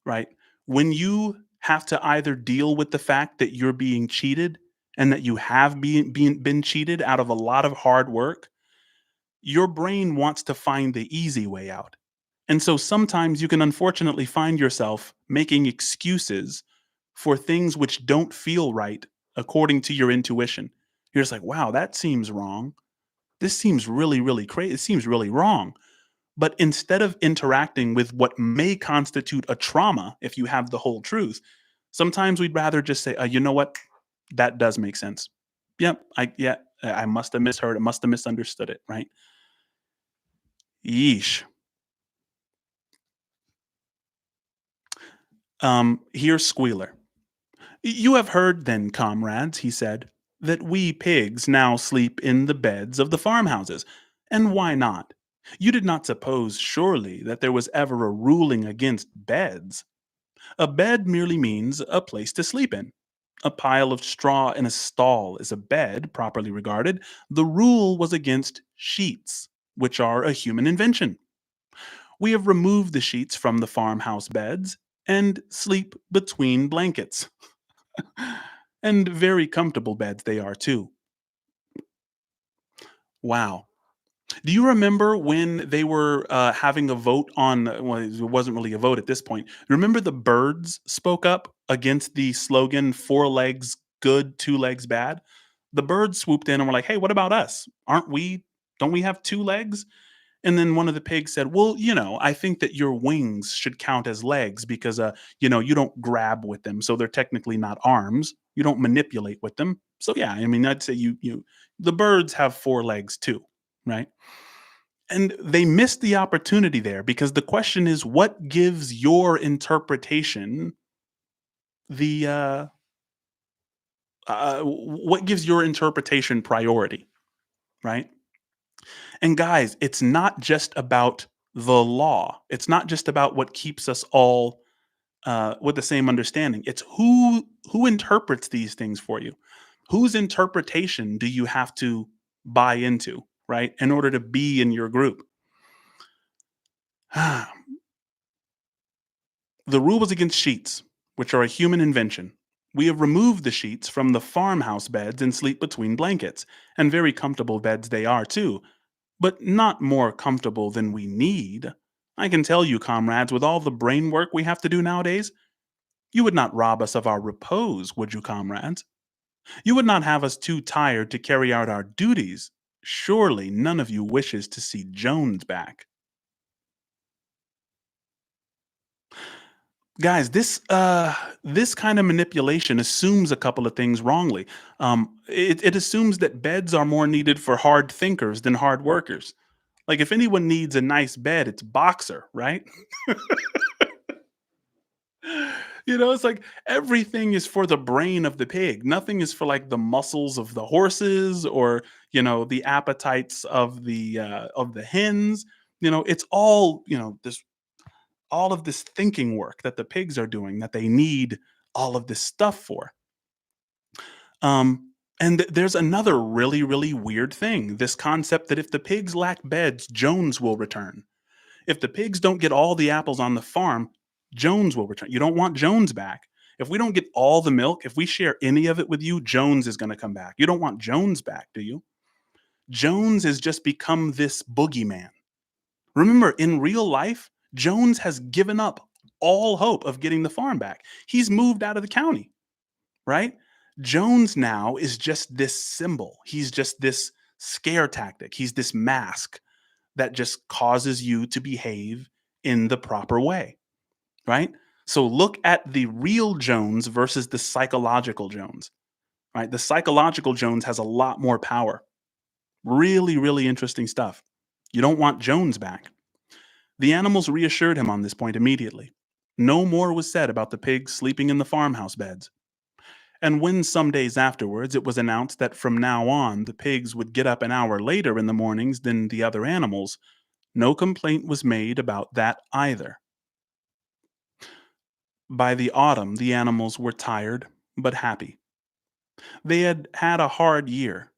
right? When you have to either deal with the fact that you're being cheated and that you have been cheated out of a lot of hard work, your brain wants to find the easy way out. And so sometimes you can unfortunately find yourself making excuses for things which don't feel right according to your intuition. You're just like, wow, that seems wrong. This seems really, really crazy. It seems really wrong. But instead of interacting with what may constitute a trauma, if you have the whole truth, sometimes we'd rather just say, you know what? That does make sense. Yep. I must have misheard. I must have misunderstood it. Right. Yeesh. Here's Squealer. You have heard then, comrades, he said, that we pigs now sleep in the beds of the farmhouses. And why not? You did not suppose, surely, that there was ever a ruling against beds. A bed merely means a place to sleep in. A pile of straw in a stall is a bed, properly regarded. The rule was against sheets, which are a human invention. We have removed the sheets from the farmhouse beds and sleep between blankets. And very comfortable beds they are, too. Wow. Do you remember when they were having a vote on, well, it wasn't really a vote at this point. Remember the birds spoke up against the slogan, 4 legs good, 2 legs bad? The birds swooped in and were like, hey, what about us? Don't we have 2 legs? And then one of the pigs said, well, I think that your wings should count as legs because, you don't grab with them. So they're technically not arms. You don't manipulate with them. So yeah, I mean, I'd say the birds have 4 legs too, right? And they missed the opportunity there because the question is, what gives your interpretation the What gives your interpretation priority, right? And guys, it's not just about the law. It's not just about what keeps us all with the same understanding. It's who interprets these things for you. Whose interpretation do you have to buy into, right, in order to be in your group? The rule was against sheets, which are a human invention. We have removed the sheets from the farmhouse beds and sleep between blankets, and very comfortable beds they are too, but not more comfortable than we need. I can tell you, comrades, with all the brain work we have to do nowadays, you would not rob us of our repose, would you, comrades? You would not have us too tired to carry out our duties. Surely none of you wishes to see Jones back. Guys, this kind of manipulation assumes a couple of things wrongly. It assumes that beds are more needed for hard thinkers than hard workers. Like if anyone needs a nice bed, it's Boxer, right? It's like everything is for the brain of the pig. Nothing is for like the muscles of the horses or the appetites of the hens. It's all this all of this thinking work that the pigs are doing that they need all of this stuff for. And there's another really, really weird thing, this concept that if the pigs lack beds, Jones will return. If the pigs don't get all the apples on the farm, Jones will return. You don't want Jones back. If we don't get all the milk, if we share any of it with you, Jones is going to come back. You don't want Jones back, do you? Jones has just become this boogeyman. Remember, in real life, Jones has given up all hope of getting the farm back. He's moved out of the county, right? Jones now is just this symbol. He's just this scare tactic. He's this mask that just causes you to behave in the proper way, right? So look at the real Jones versus the psychological Jones, right? The psychological Jones has a lot more power. Really, really interesting stuff. You don't want Jones back. The animals reassured him on this point immediately. No more was said about the pigs sleeping in the farmhouse beds. And when some days afterwards it was announced that from now on the pigs would get up an hour later in the mornings than the other animals, no complaint was made about that either. By the autumn, the animals were tired but happy. They had had a hard year,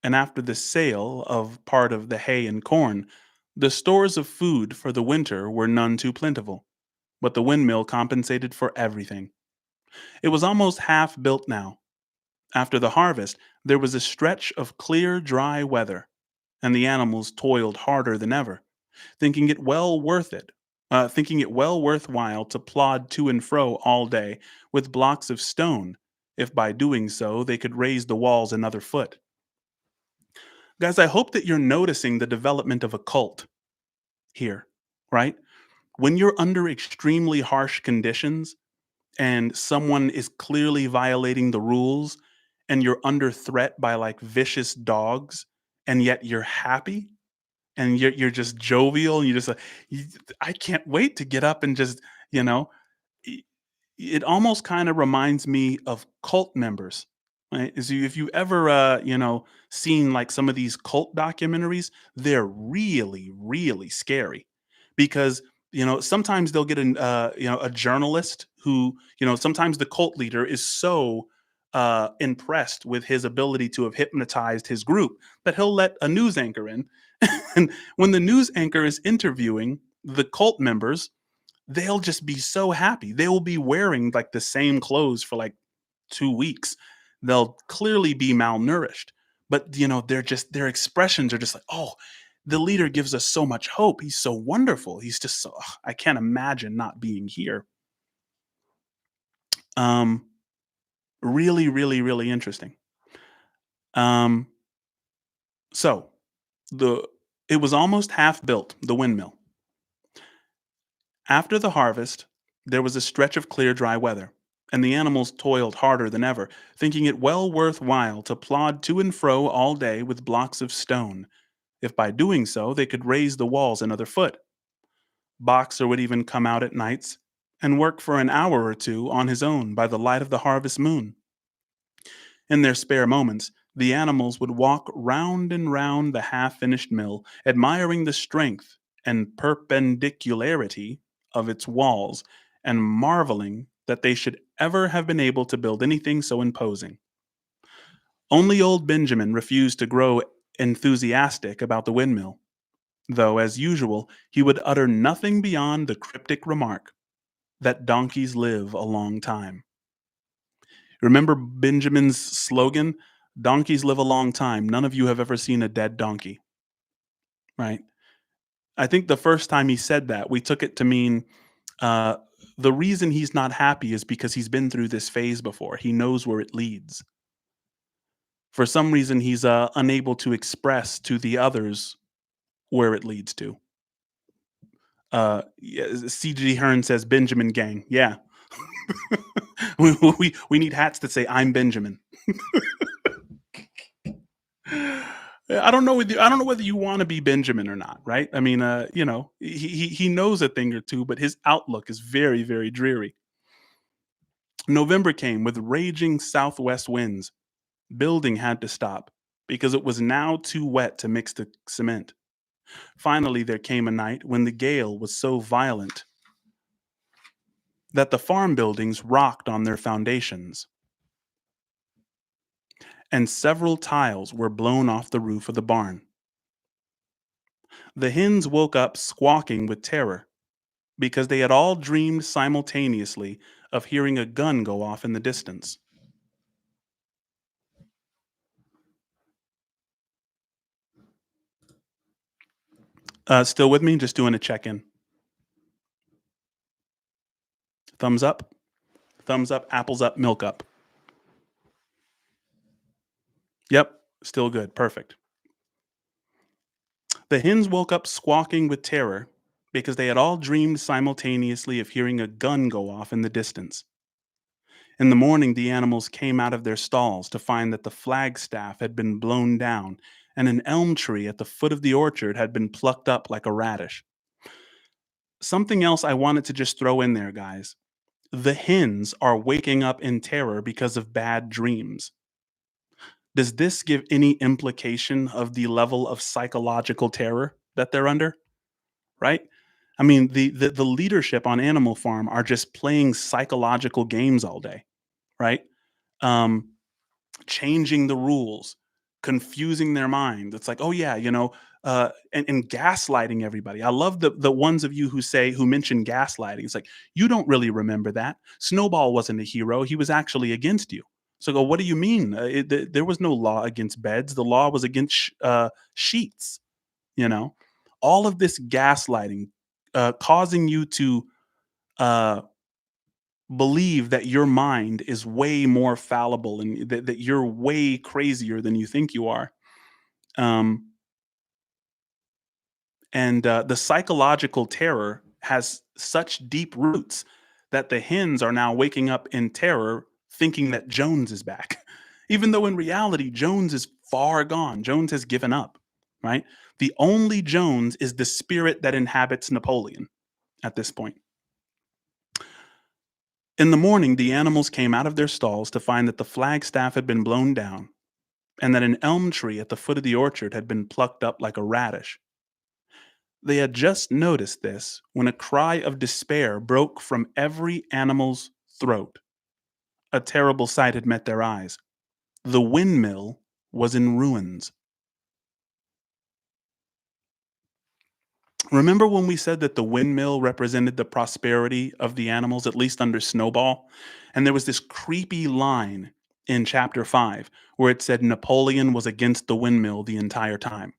and after the sale of part of the hay and corn, the stores of food for the winter were none too plentiful. But the windmill compensated for everything. It was almost half built now. After the harvest, there was a stretch of clear, dry weather, and the animals toiled harder than ever, thinking it well worth it, thinking it well worthwhile to plod to and fro all day with blocks of stone, if by doing so they could raise the walls another foot. Guys, I hope that you're noticing the development of a cult here, right? When you're under extremely harsh conditions, and someone is clearly violating the rules and you're under threat by like vicious dogs and yet you're happy and you're just jovial and you just like you, I can't wait to get up and just you know i- it almost kind of reminds me of cult members, right? If you ever seen like some of these cult documentaries, they're really really scary because sometimes they'll get a journalist who sometimes the cult leader is so impressed with his ability to have hypnotized his group that he'll let a news anchor in. And when the news anchor is interviewing the cult members, they'll just be so happy. They will be wearing like the same clothes for like 2 weeks. They'll clearly be malnourished, but they're just their expressions are just like, "Oh, the leader gives us so much hope. He's so wonderful. He's just so I can't imagine not being here." Um really really really interesting. Um so, the it was almost half built, the windmill. After the harvest, there was a stretch of clear, dry weather, and the animals toiled harder than ever, thinking it well worth while to plod to and fro all day with blocks of stone, if by doing so they could raise the walls another foot. Boxer would even come out at nights and work for an hour or two on his own by the light of the harvest moon. In their spare moments, the animals would walk round and round the half finished mill, admiring the strength and perpendicularity of its walls and marveling that they should ever have been able to build anything so imposing. Only old Benjamin refused to grow enthusiastic about the windmill, though, as usual, he would utter nothing beyond the cryptic remark that donkeys live a long time. Remember Benjamin's slogan? Donkeys live a long time. None of you have ever seen a dead donkey, right? I think the first time he said that, we took it to mean uh, the reason he's not happy is because he's been through this phase before. He knows where it leads. For some reason, he's unable to express to the others where it leads to. Yeah, CG Hearn says Benjamin Gang. Yeah. we need hats that say I'm Benjamin. I don't know whether you want to be Benjamin or not, right? I mean, he knows a thing or two, but his outlook is very, very dreary. November came with raging southwest winds. Building had to stop because it was now too wet to mix the cement. Finally, there came a night when the gale was so violent that the farm buildings rocked on their foundations, and several tiles were blown off the roof of the barn. The hens woke up squawking with terror because they had all dreamed simultaneously of hearing a gun go off in the distance. Still with me? Just doing a check in. Thumbs up, apples up, milk up. Yep, still good. Perfect. The hens woke up squawking with terror because they had all dreamed simultaneously of hearing a gun go off in the distance. In the morning, the animals came out of their stalls to find that the flagstaff had been blown down and an elm tree at the foot of the orchard had been plucked up like a radish. Something else I wanted to just throw in there, guys. The hens are waking up in terror because of bad dreams. Does this give any implication of the level of psychological terror that they're under? Right? I mean, the leadership on Animal Farm are just playing psychological games all day, right? Um, Changing the rules, confusing their mind. It's like, oh yeah, and gaslighting everybody. I love the ones of you who mention gaslighting. It's like you don't really remember that. Snowball wasn't a hero; he was actually against you. So go, what do you mean? There was no law against beds. The law was against sheets. You know, all of this gaslighting, causing you to uh, believe that your mind is way more fallible and that you're way crazier than you think you are. Um, and the psychological terror has such deep roots that the hens are now waking up in terror thinking that Jones is back. Even though in reality, Jones is far gone. Jones has given up, right? The only Jones is the spirit that inhabits Napoleon at this point. In the morning, the animals came out of their stalls to find that the flagstaff had been blown down and that an elm tree at the foot of the orchard had been plucked up like a radish. They had just noticed this when a cry of despair broke from every animal's throat. A terrible sight had met their eyes. The windmill was in ruins. Remember when we said that the windmill represented the prosperity of the animals, at least under Snowball? And there was this creepy line in chapter 5 where it said Napoleon was against the windmill the entire time.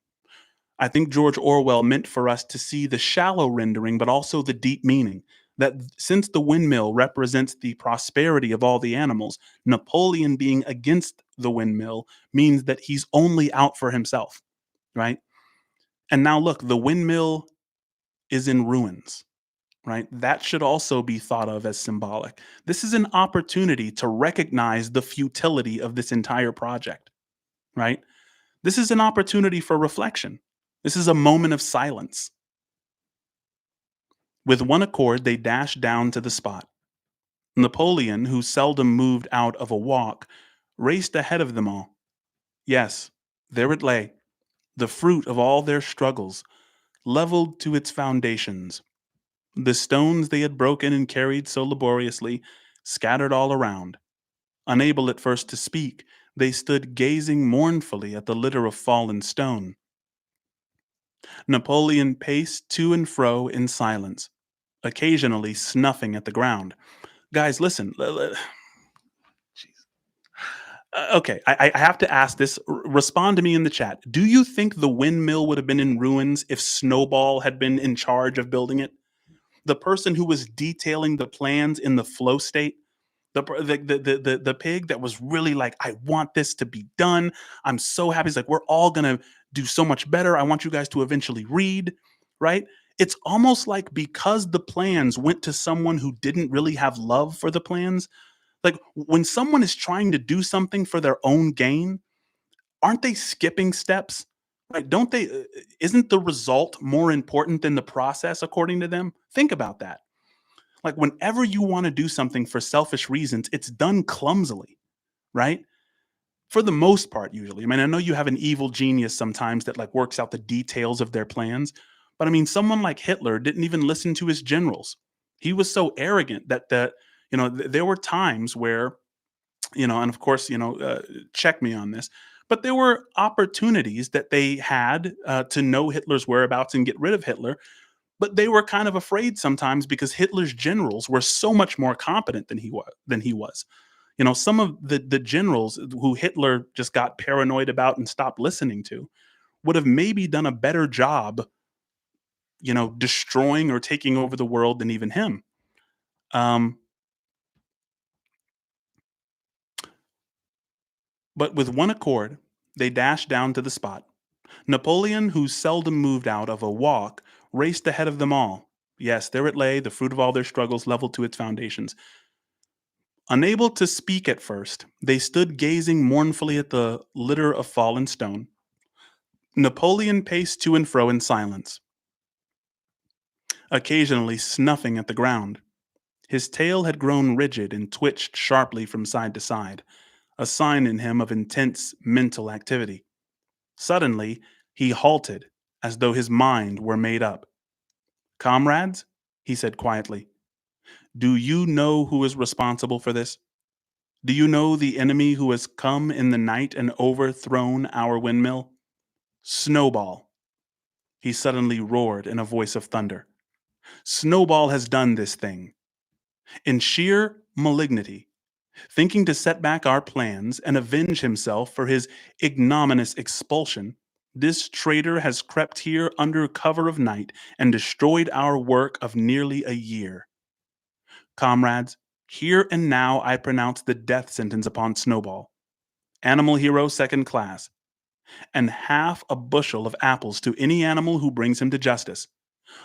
I think George Orwell meant for us to see the shallow rendering, but also the deep meaning. That since the windmill represents the prosperity of all the animals, Napoleon being against the windmill means that he's only out for himself, right? And now look, the windmill is in ruins, right? That should also be thought of as symbolic. This is an opportunity to recognize the futility of this entire project, right? This is an opportunity for reflection. This is a moment of silence. With one accord, they dashed down to the spot. Napoleon, who seldom moved out of a walk, raced ahead of them all. Yes, there it lay, the fruit of all their struggles, leveled to its foundations. The stones they had broken and carried so laboriously, scattered all around. Unable at first to speak, they stood gazing mournfully at the litter of fallen stone. Napoleon paced to and fro in silence, occasionally snuffing at the ground. Guys, listen. Okay, I have to ask this. Respond to me in the chat. Do you think the windmill would have been in ruins if Snowball had been in charge of building it? The person who was detailing the plans in the flow state, the pig that was really like, I want this to be done. I'm so happy. He's like, we're all gonna do so much better. I want you guys to eventually read, right? It's almost like because the plans went to someone who didn't really have love for the plans. Like when someone is trying to do something for their own gain, aren't they skipping steps? Right? Don't they? Isn't the result more important than the process, according to them? Think about that. Like whenever you want to do something for selfish reasons, it's done clumsily, right? For the most part, usually. I mean, I know you have an evil genius sometimes that like works out the details of their plans, but I mean, someone like Hitler didn't even listen to his generals. He was so arrogant that there were times where and of course, check me on this, but there were opportunities that they had to know Hitler's whereabouts and get rid of Hitler, but they were kind of afraid sometimes because Hitler's generals were so much more competent than he was. Some of the generals who Hitler just got paranoid about and stopped listening to would have maybe done a better job, destroying or taking over the world than even him. Um, but with one accord, they dashed down to the spot. Napoleon, who seldom moved out of a walk, raced ahead of them all. Yes, there it lay, the fruit of all their struggles leveled to its foundations. Unable to speak at first, they stood gazing mournfully at the litter of fallen stone. Napoleon paced to and fro in silence, occasionally snuffing at the ground. His tail had grown rigid and twitched sharply from side to side, a sign in him of intense mental activity. Suddenly, he halted, as though his mind were made up. Comrades, he said quietly, do you know who is responsible for this? Do you know the enemy who has come in the night and overthrown our windmill? Snowball, he suddenly roared in a voice of thunder. Snowball has done this thing. In sheer malignity, thinking to set back our plans and avenge himself for his ignominious expulsion, this traitor has crept here under cover of night and destroyed our work of nearly a year. Comrades, here and now I pronounce the death sentence upon Snowball, animal hero second class, and half a bushel of apples to any animal who brings him to justice,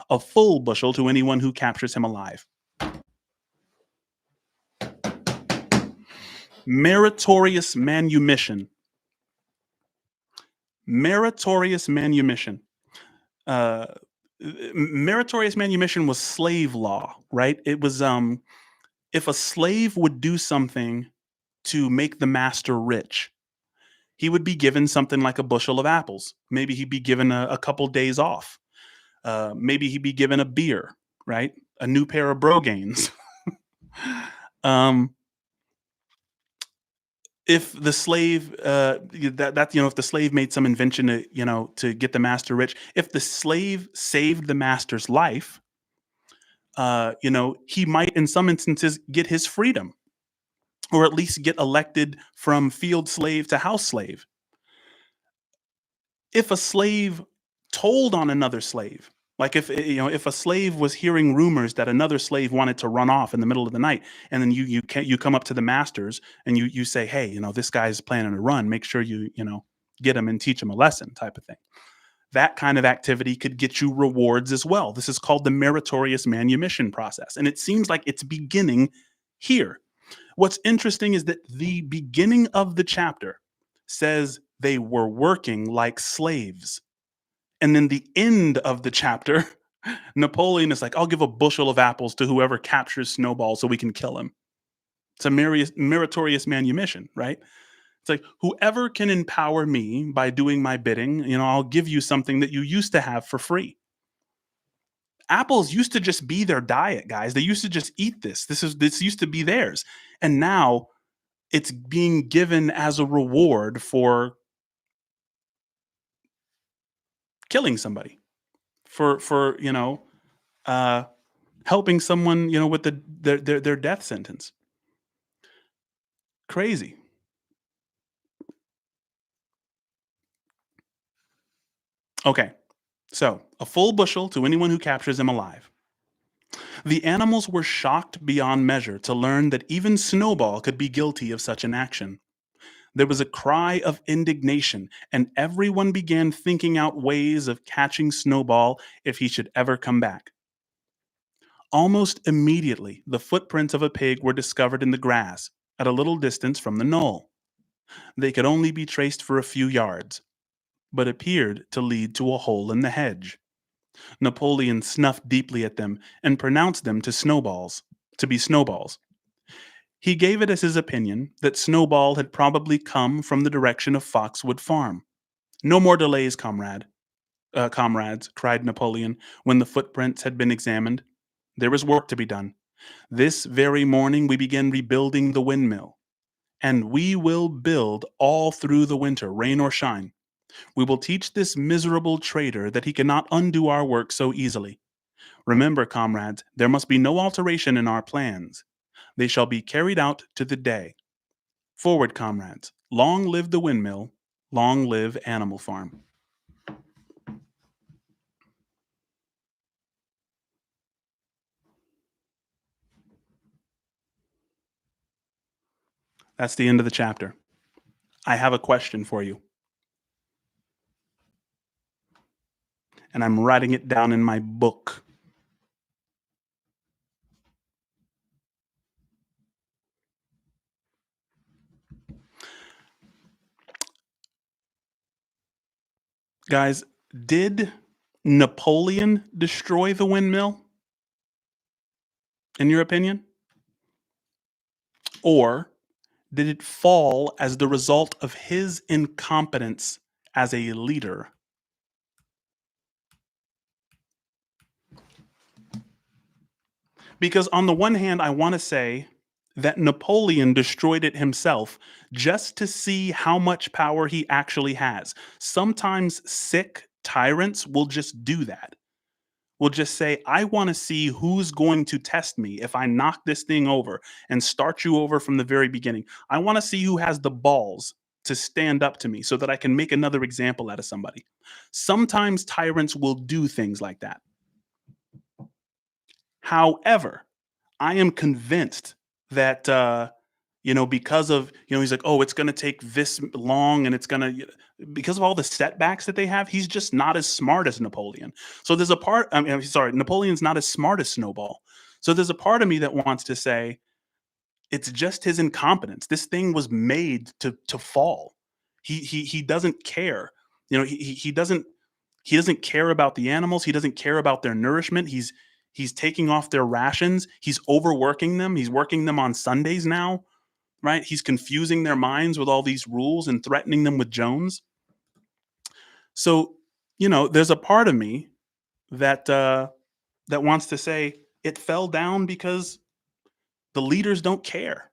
a full bushel to anyone who captures him alive. Meritorious manumission. Meritorious manumission. Uh, Meritorious manumission was slave law, right? It was if a slave would do something to make the master rich, he would be given something like a bushel of apples. Maybe he'd be given a couple days off. Maybe he'd be given a beer, right? A new pair of Brogaines. um, if the slave if the slave made some invention to get the master rich, if the slave saved the master's life, he might in some instances get his freedom, or at least get elected from field slave to house slave. If a slave told on another slave, like if a slave was hearing rumors that another slave wanted to run off in the middle of the night, and then you come up to the masters and you say, hey, this guy's planning to run, make sure you get him and teach him a lesson, type of thing. That kind of activity could get you rewards as well. This is called the meritorious manumission process, and it seems like it's beginning here. What's interesting is that the beginning of the chapter says they were working like slaves. And then the end of the chapter, Napoleon is like, I'll give a bushel of apples to whoever captures Snowball so we can kill him. It's a meritorious manumission, right? It's like, whoever can empower me by doing my bidding, I'll give you something that you used to have for free. Apples used to just be their diet, guys. They used to just eat this. This used to be theirs. And now it's being given as a reward for killing somebody, for uh helping someone, with their death sentence. Crazy. Okay. So, a full bushel to anyone who captures him alive. The animals were shocked beyond measure to learn that even Snowball could be guilty of such an action. There was a cry of indignation, and everyone began thinking out ways of catching Snowball if he should ever come back. Almost immediately, the footprints of a pig were discovered in the grass, at a little distance from the knoll. They could only be traced for a few yards, but appeared to lead to a hole in the hedge. Napoleon snuffed deeply at them and pronounced them to be snowballs. He gave it as his opinion that Snowball had probably come from the direction of Foxwood Farm. No more delays, comrades, cried Napoleon when the footprints had been examined. There is work to be done. This very morning we begin rebuilding the windmill, and we will build all through the winter, rain or shine. We will teach this miserable traitor that he cannot undo our work so easily. Remember, comrades, there must be no alteration in our plans. They shall be carried out to the day. Forward, comrades. Long live the windmill. Long live Animal Farm. That's the end of the chapter. I have a question for you, and I'm writing it down in my book. Guys, did Napoleon destroy the windmill, in your opinion? Or did it fall as the result of his incompetence as a leader? Because on the one hand, I want to say that Napoleon destroyed it himself just to see how much power he actually has. Sometimes sick tyrants will just do that. Will just say, I want to see who's going to test me if I knock this thing over and start you over from the very beginning. I want to see who has the balls to stand up to me so that I can make another example out of somebody. Sometimes tyrants will do things like that. However, I am convinced that because of he's like, oh, it's going to take this long, and it's going to because of all the setbacks that they have. He's just not as smart as Napoleon. So there's a part. I'm sorry, Napoleon's not as smart as Snowball. So there's a part of me that wants to say it's just his incompetence. This thing was made to fall. He doesn't care. He doesn't care about the animals. He doesn't care about their nourishment. He's taking off their rations. He's overworking them. He's working them on Sundays now, right? He's confusing their minds with all these rules and threatening them with Jones. So, there's a part of me that that wants to say it fell down because the leaders don't care.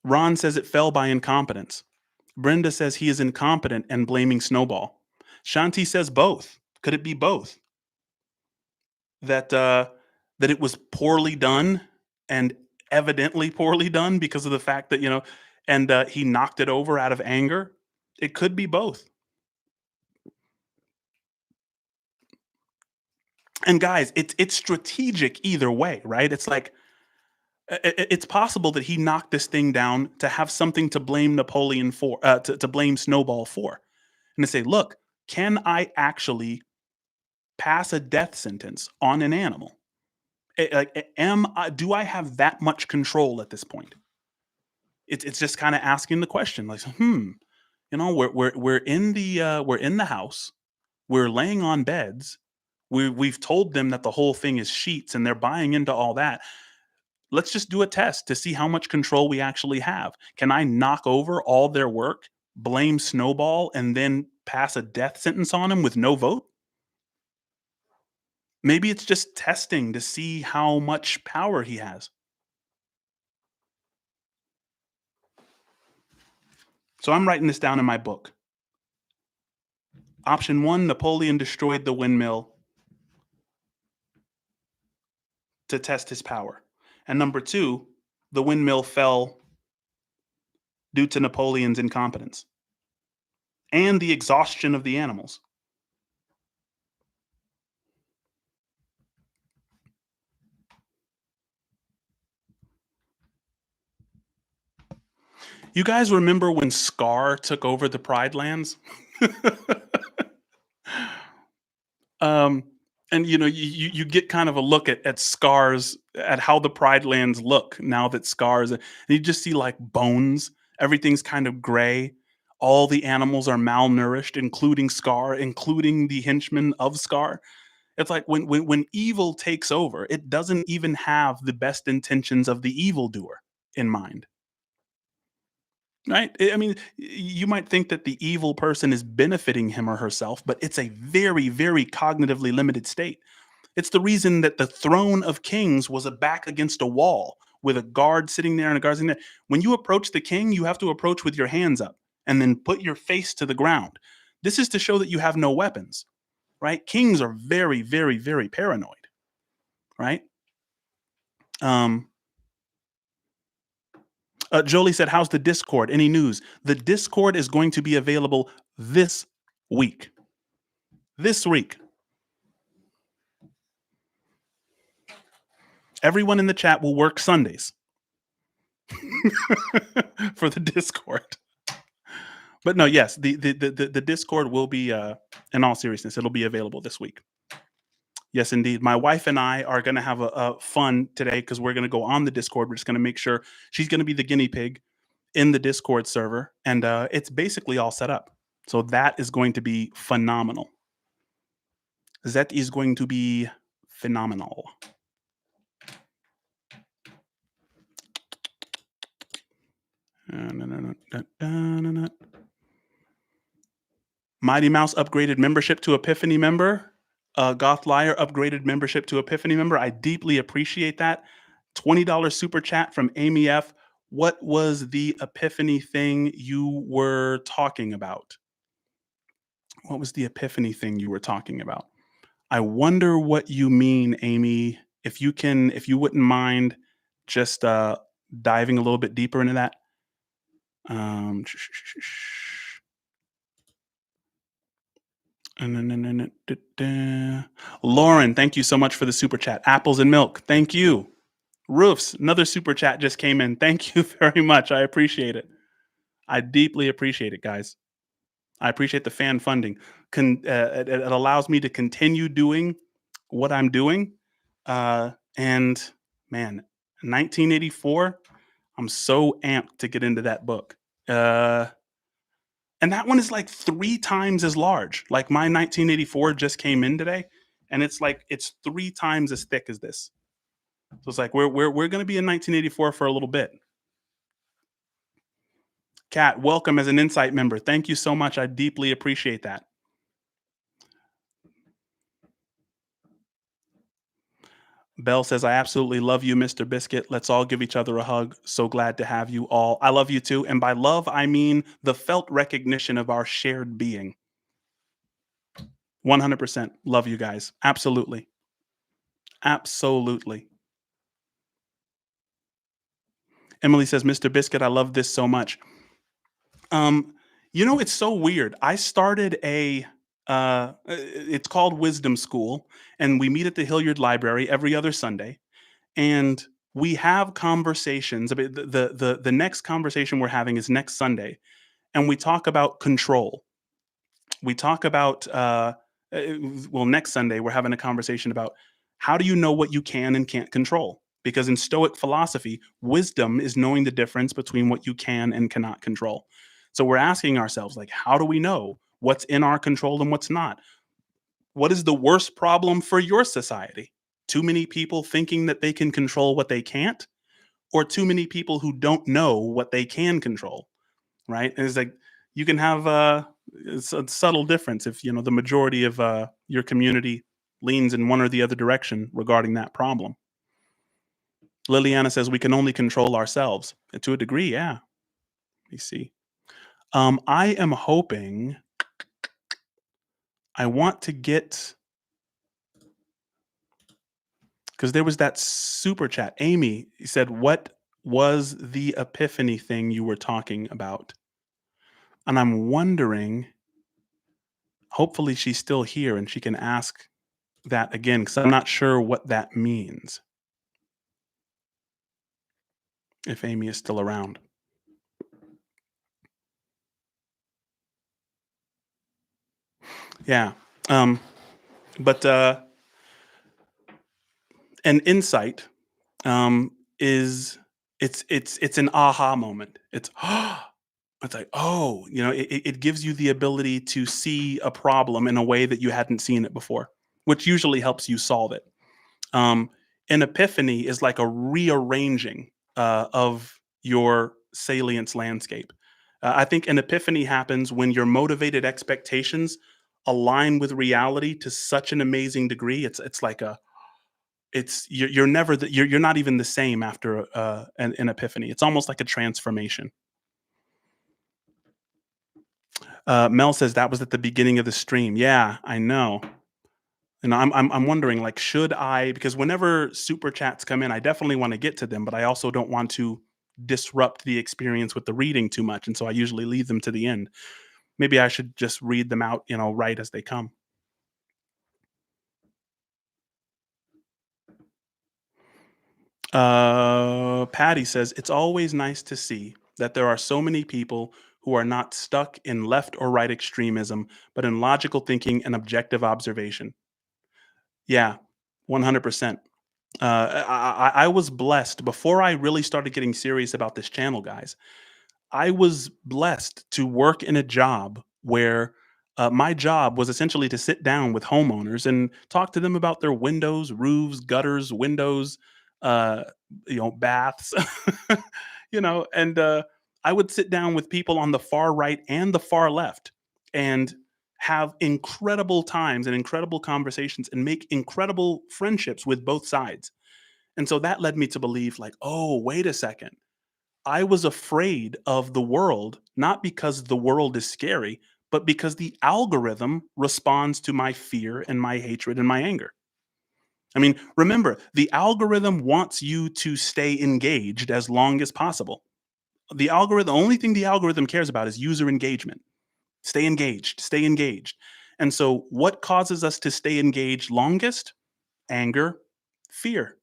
Ron says it fell by incompetence. Brenda says he is incompetent and blaming Snowball. Shanti says both. Could it be both? That it was poorly done, and evidently poorly done because of the fact that and he knocked it over out of anger. It could be both. And guys, it's strategic either way, right? It's like it's possible that he knocked this thing down to have something to blame Napoleon for, to blame Snowball for, and to say, look, can I actually pass a death sentence on an animal? Do I have that much control at this point? It's just kind of asking the question, like, we're in the house, we're laying on beds, we've told them that the whole thing is sheets, and they're buying into all that. Let's just do a test to see how much control we actually have. Can I knock over all their work, blame Snowball, and then pass a death sentence on him with no vote? Maybe it's just testing to see how much power he has. So I'm writing this down in my book. Option 1, Napoleon destroyed the windmill to test his power. And number 2, the windmill fell due to Napoleon's incompetence and the exhaustion of the animals. You guys remember when Scar took over the Pride Lands? um, and you get kind of a look at Scar's at how the Pride Lands look now that Scar's, and you just see like bones. Everything's kind of gray. All the animals are malnourished, including Scar, including the henchmen of Scar. It's like when evil takes over, it doesn't even have the best intentions of the evildoer in mind. Right? I mean, you might think that the evil person is benefiting him or herself, but it's a very, very cognitively limited state. It's the reason that the throne of kings was a back against a wall with a guard sitting there and a guard sitting there. When you approach the king, you have to approach with your hands up and then put your face to the ground. This is to show that you have no weapons, right? Kings are very, very, very paranoid, right? Jolie said, "How's the Discord? Any news?" The Discord is going to be available this week. This week. Everyone in the chat will work Sundays for the Discord. But no, yes, the Discord will be, in all seriousness, it'll be available this week. Yes, indeed. My wife and I are going to have a fun today because we're going to go on the Discord. We're just going to make sure she's going to be the guinea pig in the Discord server, and it's basically all set up. So that is going to be phenomenal. That is going to be phenomenal. Mighty Mouse upgraded membership to Epiphany member. Goth Liar upgraded membership to Epiphany member. I deeply appreciate that. $20 super chat from Amy F. What was the Epiphany thing you were talking about? What was the Epiphany thing you were talking about? I wonder what you mean, Amy. If you wouldn't mind just diving a little bit deeper into that. Lauren, thank you so much for the super chat. Apples and milk, thank you. Roofs, another super chat just came in. Thank you very much. I appreciate it. I deeply appreciate it, guys. I appreciate the fan funding. It allows me to continue doing what I'm doing. And man, 1984, I'm so amped to get into that book. And that one is like 3 times as large. Like my 1984 just came in today, and it's 3 times as thick as this. So it's like we're going to be in 1984 for a little bit. Kat, welcome as an Insight member. Thank you so much. I deeply appreciate that. Belle says, I absolutely love you, Mr. Biscuit. Let's all give each other a hug. So glad to have you all. I love you too. And by love, I mean the felt recognition of our shared being. 100% love you guys. Absolutely. Absolutely. Emily says, Mr. Biscuit, I love this so much. It's so weird. I started it's called Wisdom School, and we meet at the Hilliard Library every other Sunday, and we have conversations. The next conversation we're having is next Sunday, and we talk about control. We talk about next Sunday we're having a conversation about how do you know what you can and can't control? Because in Stoic philosophy, wisdom is knowing the difference between what you can and cannot control. So we're asking ourselves, like, how do we know what's in our control and what's not? What is the worst problem for your society? Too many people thinking that they can control what they can't, or too many people who don't know what they can control, right? And it's like you can have it's a subtle difference if the majority of your community leans in one or the other direction regarding that problem. Liliana says we can only control ourselves. And to a degree, yeah. Let me see. I am hoping I want to get because there was that super chat. Amy said, "What was the epiphany thing you were talking about?" And I'm wondering, hopefully she's still here and she can ask that again because I'm not sure what that means. If Amy is still around. Yeah. But an insight is it's an aha moment. It's like, oh, it gives you the ability to see a problem in a way that you hadn't seen it before, which usually helps you solve it. Um, an epiphany is like a rearranging of your salience landscape. I think an epiphany happens when your motivated expectations align with reality to such an amazing degree. It's like a it's you're never you're not even the same after an epiphany. It's almost like a transformation. Mel says that was at the beginning of the stream. Yeah, I know. And I'm wondering, like, should I? Because whenever super chats come in, I definitely want to get to them, but I also don't want to disrupt the experience with the reading too much, and so I usually leave them to the end. Maybe I should just read them out, right as they come. Patty says it's always nice to see that there are so many people who are not stuck in left or right extremism, but in logical thinking and objective observation. Yeah, 100%. I was blessed before I really started getting serious about this channel, guys. I was blessed to work in a job where my job was essentially to sit down with homeowners and talk to them about their windows, roofs, gutters, windows, uh, baths, and I would sit down with people on the far right and the far left and have incredible times and incredible conversations and make incredible friendships with both sides. And so that led me to believe, like, oh, wait a second. I was afraid of the world, not because the world is scary, but because the algorithm responds to my fear and my hatred and my anger. I mean, remember, the algorithm wants you to stay engaged as long as possible. The only thing the algorithm cares about is user engagement. Stay engaged, stay engaged. And so, what causes us to stay engaged longest? Anger, fear,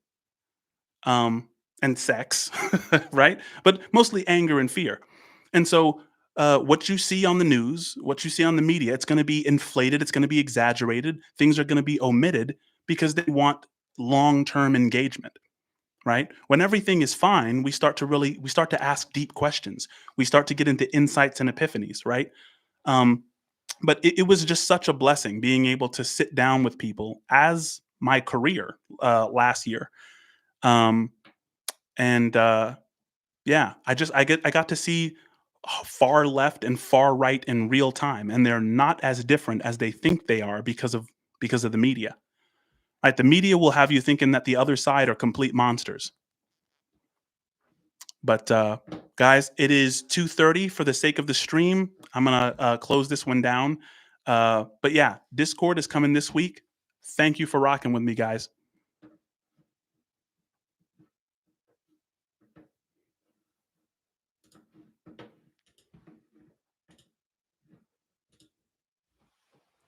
um, and sex, right? But mostly anger and fear. And so, what you see on the news, what you see on the media, it's going to be inflated, it's going to be exaggerated, things are going to be omitted because they want long-term engagement, right? When everything is fine, we start to ask deep questions. We start to get into insights and epiphanies, right? Um, but it was just such a blessing being able to sit down with people as my career last year. Um, and yeah, I got to see far left and far right in real time, and they're not as different as they think they are because of the media. Right? The media will have you thinking that the other side are complete monsters. But guys, it is 2:30 for the sake of the stream. I'm gonna close this one down. But yeah, Discord is coming this week. Thank you for rocking with me, guys.